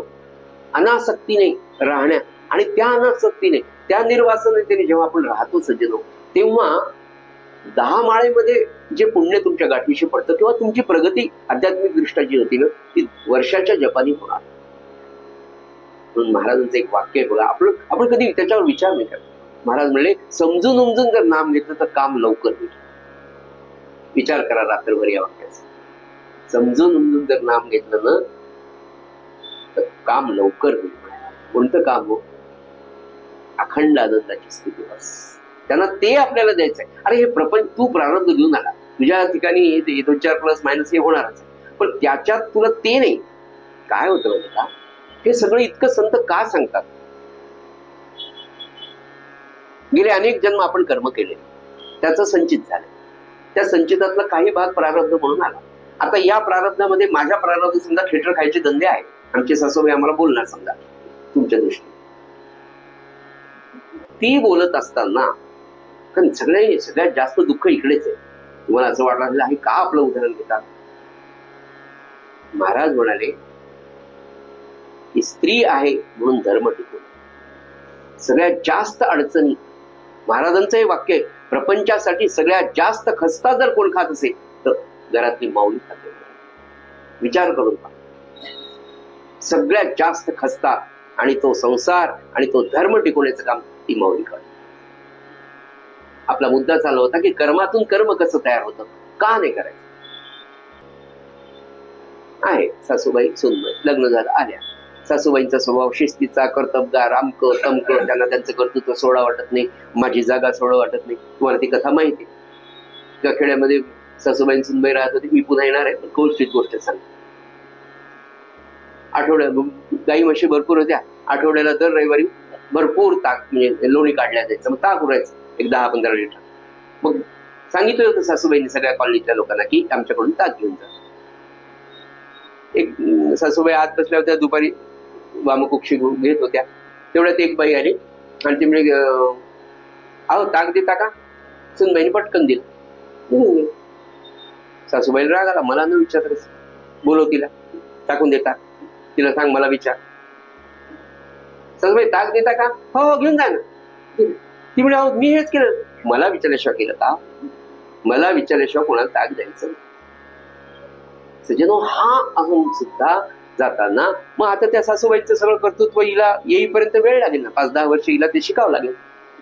अनासक्तीने राहण्या, आणि त्या अनासक्तीने, त्या निर्वासनतेने जेव्हा आपण राहतो सज्जनो, तेव्हा 10 माळेमध्ये जे पुण्य तुमच्या गाठीशी पडतं, किंवा तुमची प्रगती आध्यात्मिक दृष्ट्या जी होती ना, ती वर्षाच्या जपानी होणार. म्हणून महाराजांचं एक वाक्य आहे बघा, आपण कधी त्याच्यावर विचार नाही करत. महाराज म्हणले, समजून उमजून जर नाम घेतलं तर काम लवकर होईल. विचार करा रात्रभर या वाक्याचा. समजून उमजून जर नाम घेतलं ना तर काम लवकर होईल. कोणतं काम हो? अखंड आनंदाची स्थिती. बस त्यांना ते आपल्याला द्यायचंय. अरे हे प्रपंच तू प्रारब्ध घेऊन आला, तुझ्या ठिकाणी 2-4 प्लस मायनस हे होणारच आहे, पण त्याच्यात तुला ते नाही. काय होतं म्हणजे का, हे सगळं इतकं संत का सांगतात? गेले अनेक जन्म आपण कर्म केले, त्याचं संचित झालं. त्या संचितातला काही भाग प्रारब्ध म्हणून आला. आता या प्रारब्धामध्ये माझ्या प्रारब्ध समजा थिएटर खायचे धंदे आहेत, आमचे सासूबाई आम्हाला बोलणार समजा तुमच्या दृष्टीने, ती बोलत असताना, कारण सगळ्यात जास्त दुःख इकडेच आहे. तुम्हाला असं वाटलं आहे का आपलं उदाहरण घेतात? महाराज म्हणाले की स्त्री आहे म्हणून धर्म टिकून. सगळ्यात जास्त अडचणी, महाराजांचं हे वाक्य आहे, प्रपंचासाठी सगळ्यात जास्त खस्ता जर कोण खात असेल तर घरातली माऊली खाते. विचार करून पहा, सगळ्यात जास्त खस्ता आणि तो संसार आणि तो धर्म टिकवण्याचं काम ती माऊली करते. आपला मुद्दा चालू होता की कर्मातून कर्म कसं तयार होतं, का नाही करायचं. आहे सासूबाई सुनबाई, लग्न झालं आल्या. सासूबाईंचा स्वभाव शिस्तीचा, कर्तबगार, अमक तमक, त्यांना त्यांचं कर्तृत्व सोडा वाटत नाही, माझी जागा सोडा वाटत नाही. तुम्हाला ती कथा माहिती त्या खेड्यामध्ये सासूबाई सुनबाई राहत होती. मी पुन्हा येणार आहे, पण गोष्ट सांग. आठवड्यात गाई म्हशी भरपूर होत्या. आठवड्याला दर रविवारी भरपूर ताक म्हणजे लोणी काढल्या जायचं. मग ताक उरायचं एक 10-15 लिटर. मग सांगितलं होतं सासूबाईंनी सगळ्या कॉलनीतल्या लोकांना की आमच्याकडून ताक घेऊन जा. एक सासूबाई आत बसल्या होत्या, दुपारी वामकुक्षी घेत होत्या. तेवढ्यात एक बाई आली आणि ती म्हणजे अहो ताक देता का? सुनबाईने पटकन दिलं. सासूबाईला राग आला, मला न विचारच बोलव तिला, टाकून देता, तिला सांग मला विचार. सासूबाई ताक देता का? हो घेऊन जा ना. ती म्हणजे अहो मी हेच केलं. मला विचारल्याशिवाय केलं का? मला विचारल्याशिवाय कोणाला ताक द्यायचं? सज्जनो, हा अहम सुद्धा जाताना मग आता त्या सासूबाईचं सगळं कर्तृत्व हिला येईपर्यंत वेळ लागेल ना. 5-10 वर्ष हिला ते शिकावं लागेल.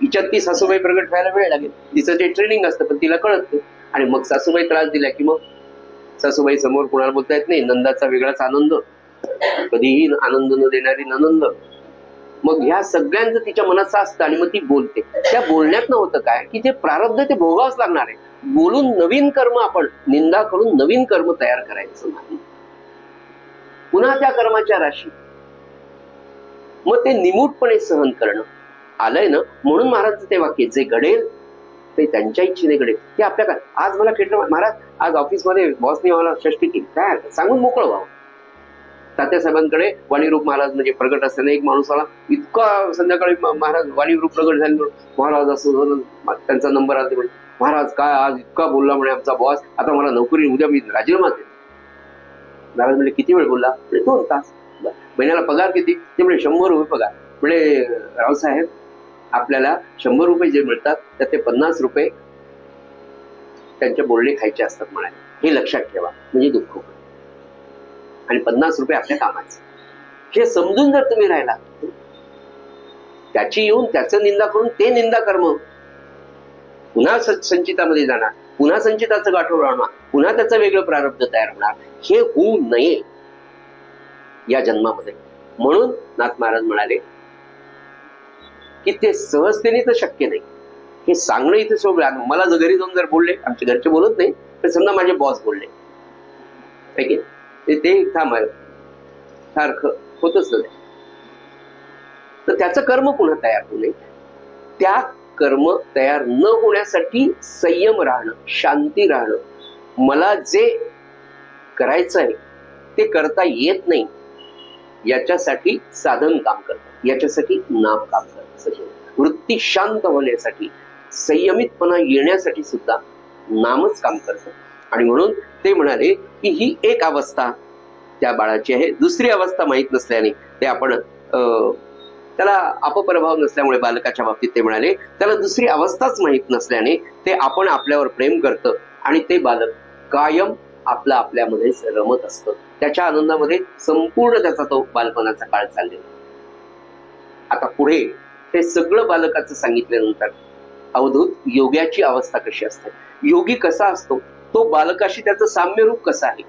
हिच्यात ती सासूबाई प्रगट व्हायला वेळ लागेल. तिचं ते ट्रेनिंग असतं, पण तिला कळत नाही. आणि मग सासूबाई त्रास दिला की मग सासूबाई समोर कोणाला बोलता येत नाही. नंदाचा वेगळाच आनंद, कधीही आनंद न देणारी ननंद. मग ह्या सगळ्यांचं तिच्या मनात असतं आणि मग ती बोलते. त्या बोलण्यात नव्हतं काय की जे प्रारब्ध ते भोगावंच लागणार आहे. बोलून नवीन कर्म, आपण निंदा करून नवीन कर्म तयार करायचं नाही. पुन्हा त्या कर्माच्या राशी मग ते निमूटपणे सहन करणं आलंय ना. म्हणून महाराज ते वाक्य, जे घडेल ते त्यांच्या इच्छेने घडेल. ते आपल्या काय आज मला खेटलं महाराज, आज ऑफिसमध्ये बॉसने मला षष्टी केली, काय सांगून मोकळं व्हावं. तात्यासाहेबांकडे वाणीरूप महाराज म्हणजे प्रगट असताना एक माणूस आला, इतका संध्याकाळी महाराज वाणीरूप प्रगट झाले. महाराज असं त्यांचा नंबर आला, म्हणे महाराज काय आज इतका बोलला म्हणे आमचा बॉस, आता मला नोकरी, उद्या मी राजीनामा देतो. महाराज म्हणजे किती वेळ बोलला? 2 तास. महिन्याला पगार किती? ते म्हणजे 100 रुपये पगार. म्हणजे रावसाहेब, आपल्याला 100 रुपये जे मिळतात त्यात ते 50 रुपये त्यांचे बोलणे खायचे असतात म्हणाले. हे लक्षात ठेवा, म्हणजे दुःख. आणि 50 रुपये आपल्या कामाचे, हे समजून जर तुम्ही राहिला, त्याची येऊन त्याचं निंदा करून ते निंदा कर्म पुन्हा संचितामध्ये जाणार, पुन्हा संचिताचं गाठोड राहणार, पुन्हा त्याचं वेगळं प्रारब्ध तयार होणार. हे होऊ नये या जन्मामध्ये. म्हणून नाथ महाराज म्हणाले की ते सहजतेने तर शक्य नाही. हे सांगणं इथे सोबत, मला जर घरी जाऊन जर बोलले, आमचे घरचे बोलत नाही, तर समजा माझे बॉस बोलले, ते थांबाय सारखं होतच नाही. तर त्याचं कर्म पुन्हा तयार होऊ नये. त्या कर्म तयार न होण्यासाठी संयम राहणं, शांती राहणं, मला जे करायचं आहे ते करता येत नाही याच्यासाठी साधन काम करतं, याच्यासाठी नाम काम करतं. वृत्ती शांत होण्यासाठी, संयमितपणा येण्यासाठी सुद्धा नामच काम करतं. आणि म्हणून ते म्हणाले की ही एक अवस्था त्या बाळाची आहे. दुसरी अवस्था माहीत नसल्याने ते आपण त्याला अपप्रभाव नसल्यामुळे बालकाच्या बाबतीत ते म्हणाले त्याला दुसरी अवस्थाच माहीत नसल्याने ते आपण आपल्यावर प्रेम करतं आणि ते बालक कायम आपल्यामध्येच रमत असतं. त्याच्या आनंदामध्ये संपूर्ण त्याचा तो बालपणाचा काळ चाललेला. आता पुढे हे सगळं बालकाचं सांगितल्यानंतर अवधूत योग्याची अवस्था कशी असते, योगी कसा असतो, तो बालकाशी त्याचं साम्य रूप कसं आहे,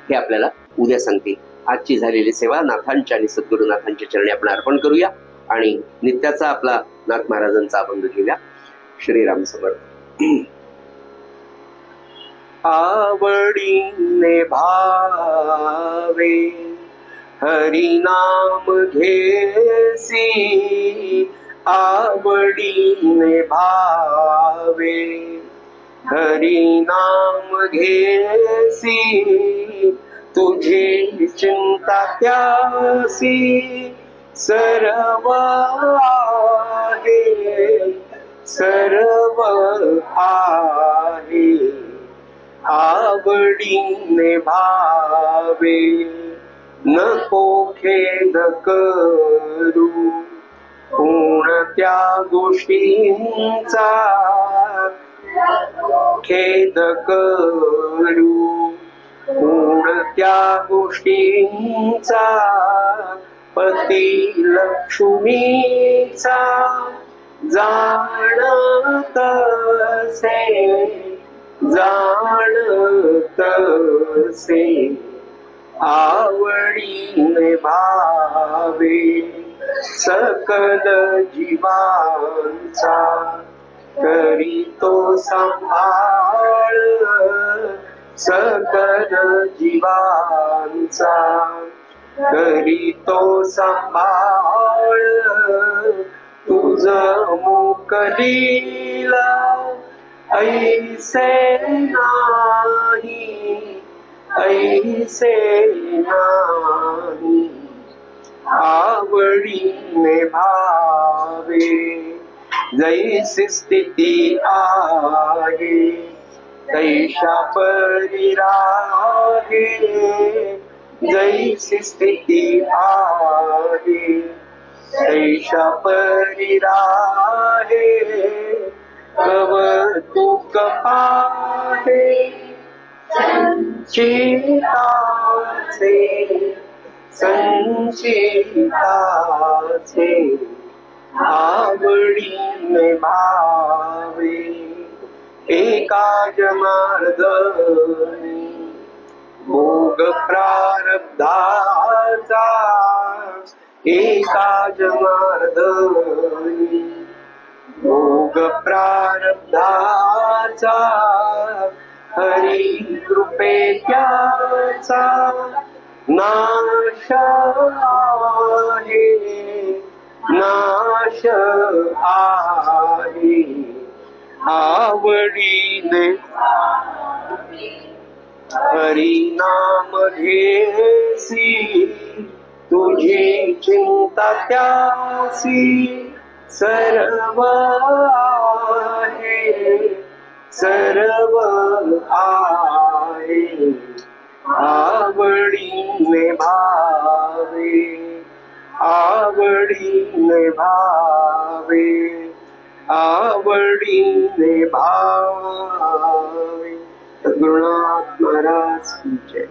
हे आपल्याला उद्या सांगते. आजची झालेली सेवा नाथांच्या आणि सद्गुरुनाथांच्या चरणी आपण अर्पण करूया आणि नित्याचा आपला नाथ महाराजांचा अभंग घेऊया. श्रीराम समर्थ. आवडीने भावे हरी नाम घेसी, आवडीने भावे हरी नाम घेसी, तुझी चिंता त्यासी सर्व आहे, सर्व आहे. आवडीने भावे नको खेद करू कोणत्या गोष्टींचा, खेद करू कोणत्या गोष्टींचा, पती लक्ष्मीचा जाणत से, जाणत से. आवडीने भावे सकल जीवांचा, करीतो सांभाळ सकल जीवांचा, करीतो सांभाळ तुझ मुख लीला ऐसे नाही, ऐसे नाही, आवडीने भावे जैसी स्थिती आहे तैशा परी राहे, जैसी स्थिती आहे तैशा परी राहे, कौतुक पाहे संचिताचे, संचिताचे, आवडीने भावे एका जनार्दनी भोग प्रारब्धाचा, एका जनार्दनी भोग प्रारब्धाचा, हरी कृपे त्याचा नाश आहे, नाश आहे, आवडीने हरी नाम घेसी तुझी चिंता त्यासी सर्व आहे, सर्व आहे, आवडीने भावे, आवडीने भावे, आवडीने भावे. सद्गुरुनाथ महाराज की जय.